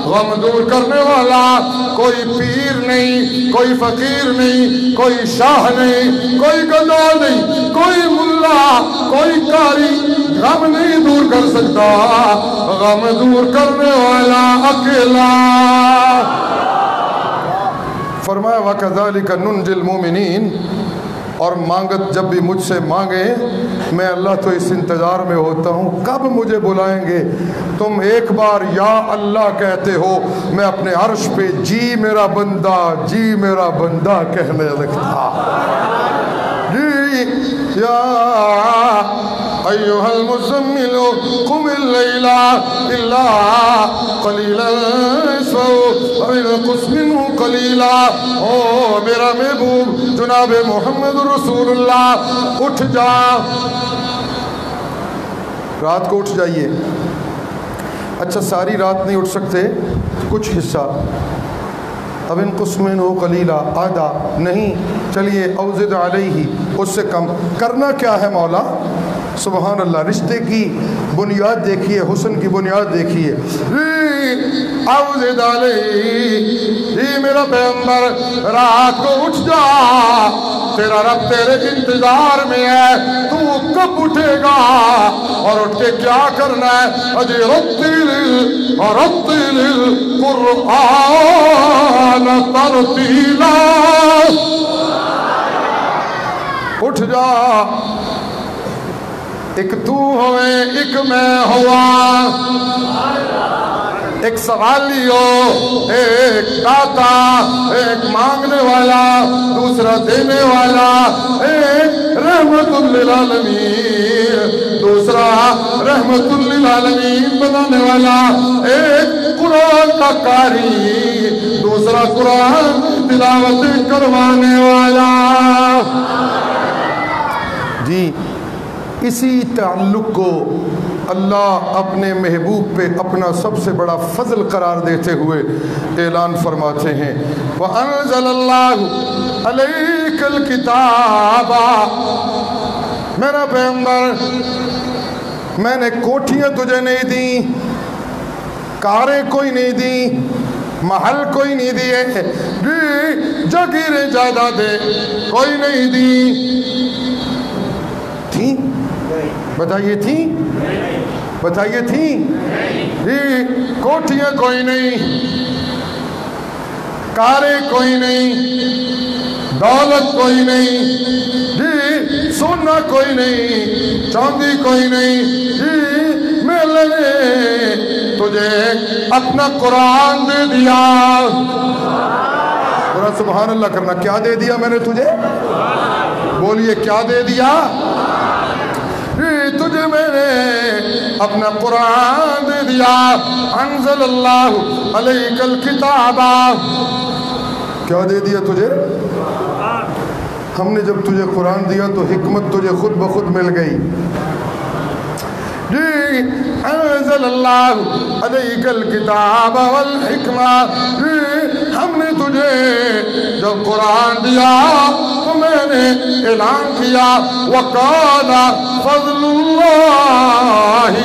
غم دور کرنے والا کوئی پیر نہیں, کوئی فقیر نہیں, کوئی شاہ نہیں, کوئی گدا نہیں, کوئی ملا, کوئی قاری غم نہیں دور کر سکتا. غم دور کرنے والا اکیلا. فرمایا وَكَذَلِكَ نُنْجِ الْمُؤْمِنِينَ, اور مانگت جب بھی مجھ سے مانگیں میں اللہ تو اس انتظار میں ہوتا ہوں کب مجھے بلائیں گے. تم ایک بار یا اللہ کہتے ہو, میں اپنے عرش پہ جی میرا بندہ, جی میرا بندہ کہنے لگتا. جی یا ایھا المزمل قم اللیل الا قلیلا نصفہ او انقص منہ قلیلا. او میرا محبوب جناب محمد رسول اللہ, اٹھ جا, رات کو اٹھ جائیے. اچھا ساری رات نہیں اٹھ سکتے, کچھ حصہ, اب انقص منہ قلیلا, آدھا نہیں, چلیے اوزد علیہ, اس سے کم. کرنا کیا ہے مولا, سبحان اللہ. رشتے کی بنیاد دیکھیے, حسن کی بنیاد دیکھیے. اوزد علیہ, میرا پیغمبر رات کو اٹھ جا, تیرا رب تیرے انتظار میں ہے, تو کب اٹھے گا اور اٹھ کے کیا کرنا ہے. اجی رتل القرآن ترتیلا. اٹھ جا, ایک تو ہوئے ایک میں ہوا, ایک سوالی ہو, ایک داتا, ایک مانگنے والا, دوسرا دینے والا, ایک رحمت للعالمین, دوسرا رحمت للعالمین بنانے والا, ایک قرآن کا قاری, دوسرا قرآن تلاوت کروانے والا. جی اسی تعلق کو اللہ اپنے محبوب پہ اپنا سب سے بڑا فضل قرار دیتے ہوئے اعلان فرماتے ہیں وَأَنزَلَ اللَّهُ عَلَيْكَ الْكِتَابَ. میرا پیغمبر, میں نے کوٹھیاں تجھے نہیں دیں, کاریں کوئی نہیں دیں, محل کوئی نہیں دیے, جاگیریں جائیدادیں کوئی نہیں دیں. تھیں بتائیے, تھیں بتائیے, تھیں جی. کوٹھیاں کوئی نہیں, کاریں کوئی نہیں, دولت کوئی نہیں جی, سونا کوئی نہیں, چاندی کوئی نہیں جی. میں نے تجھے اپنا قرآن دے دیا. سبحان اللہ کرنا. کیا دے دیا میں نے تجھے, بولیے کیا دے دیا. تجھے میں نے اپنا قرآن دے دیا. انزل اللہ علیک الکتاب. کیا دے دیا تجھے, ہم نے جب تجھے قرآن دیا تو حکمت تجھے خود بخود مل گئی. جی انزل اللہ علیک الکتاب والحکمہ. ہم نے تجھے جب قرآن دیا تو میں نے اعلان کیا وَقَالَ فَضْلُ اللَّهِ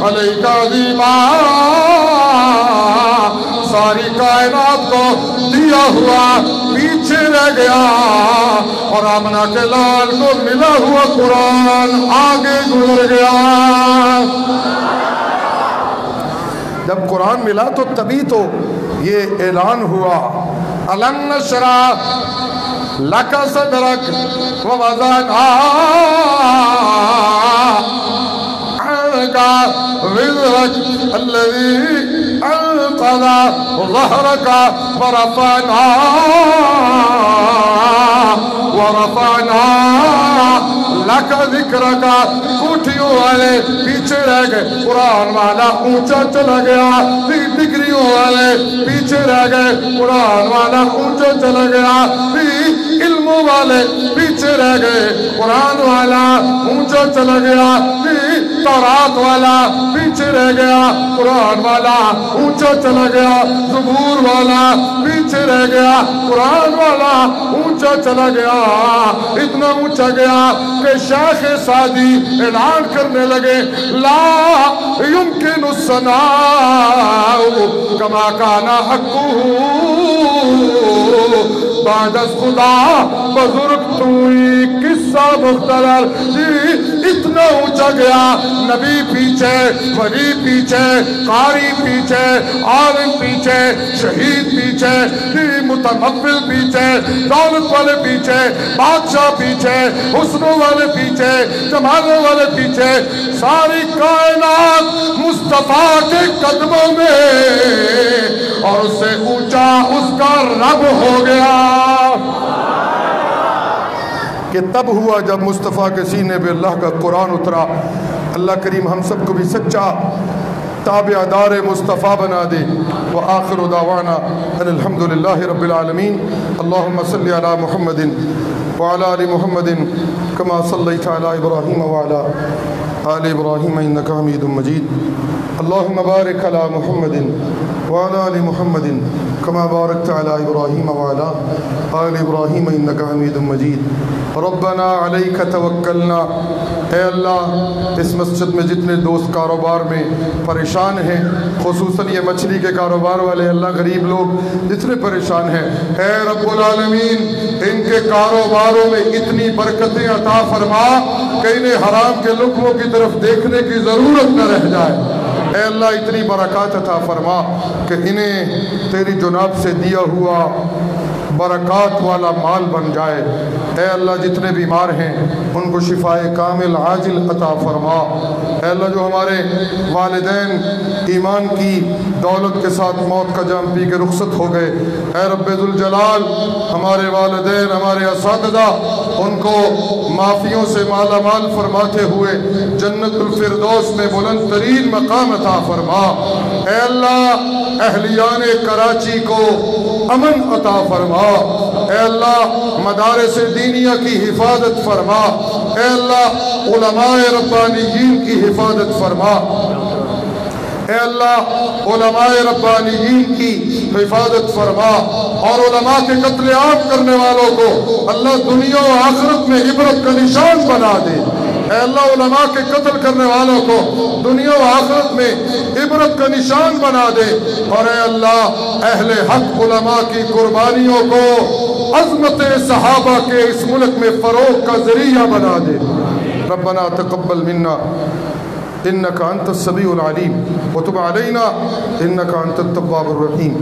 عَلَيْكَ عَظِيمًا. ساری کائنات کو دیا ہوا پیچھے رہ گیا اور آمنہ کے لال کو ملا ہوا قرآن آگے گزر گیا. جب قرآن ملا تو تبھی تو یہ اعلان ہوا أَلَمْ نَشْرَحْ لَكَ صَدْرَكَ وَوَضَعْنَا عَنكَ وِزْرَكَ الَّذِي أَنقَضَ ظَهْرَكَ وَرَفَعْنَا لَكَ ذِكْرَكَ. کوٹھیوں والے پیچھے رہ گئے, قرآن والا اونچا چلا گیا. ڈگریوں والے پیچھے رہ گئے, قرآن والا اونچا چلا گیا. علموں والے پیچھے رہ گئے، قرآن والا اونچا چلا گیا، تورات والا پیچھے رہ گیا، قرآن والا اونچا چلا گیا، زبور والا پیچھے رہ گیا، قرآن والا اونچا چلا گیا، اتنا اونچا گیا کہ شیخ سعدی اعلان کرنے لگے لا يمكن الثناء كما كان حقه بعد از خدا بزرگ توئی قصہ مختلف، اتنا اونچا گیا، نبی پیچھے، ولی پیچھے، قاری پیچھے، عالم پیچھے، شہید پیچھے، متمول پیچھے، دولت والے پیچھے، بادشاہ پیچھے، حسنوں والے پیچھے، جمالوں والے پیچھے، ساری کائنات مصطفیٰ کے قدموں میں، اور اس سے اونچا اس کا رب ہو گیا۔ کہ تب ہوا جب مصطفیٰ کے سینے پہ اللہ کا قرآن اترا۔ اللہ کریم ہم سب کو بھی سچا تابع دار مصطفیٰ بنا دے۔ وآخر دعوانا ان الحمدللہ رب العالمین۔ اللہم صلی علی محمد وعلی آل محمد کما صلیت علی ابراہیم وعلی آل ابراہیم انکا حمید مجید۔ اللہم بارک علی محمد وعلی آل محمد کما بارکت علی ابراہیم وعلی آل ابراہیم انکا حمید مجید۔ ربنا علیک توکلنا، اے اللہ اس مسجد میں جتنے دوست کاروبار میں پریشان ہیں، خصوصاً یہ مچھلی کے کاروبار والے، اللہ غریب لوگ جتنے پریشان ہیں، اے رب العالمین ان کے کاروباروں میں اتنی برکتیں عطا فرما کہ انہیں حرام کے لقموں کی طرف دیکھنے کی ضرورت نہ رہ جائے۔ اے اللہ اتنی برکات عطا فرما کہ انہیں تیری جناب سے دیا ہوا برکات والا مال بن جائے۔ اے اللہ جتنے بیمار ہیں ان کو شفائے کامل عاجل عطا فرما۔ اے اللہ جو ہمارے والدین ایمان کی دولت کے ساتھ موت کا جام پی کے رخصت ہو گئے، اے رب ذوالجلال ہمارے والدین، ہمارے اساتذہ، ان کو معافیوں سے مالا مال فرماتے ہوئے جنت الفردوس میں بلند ترین مقام عطا فرما۔ اے اللہ اہلیان کراچی کو امن عطا فرما۔ اے اللہ مدارس دینیہ کی حفاظت فرما۔ اے اللہ علماء ربانیین کی حفاظت فرما۔ اے اللہ علماء ربانیین کی حفاظت فرما، اور علماء کے قتل عام کرنے والوں کو اللہ دنیا و آخرت میں عبرت کا نشان بنا دے۔ اے اللہ علماء کے قتل کرنے والوں کو دنیا و آخرت میں عبرت کا نشان بنا دے، اور اے اللہ اہل حق علماء کی قربانیوں کو عظمت صحابہ کے اس ملک میں فروغ کا ذریعہ بنا دے۔ ربنا تقبل منا انك انت السميع العليم وتب علينا انك انت التواب الرحيم۔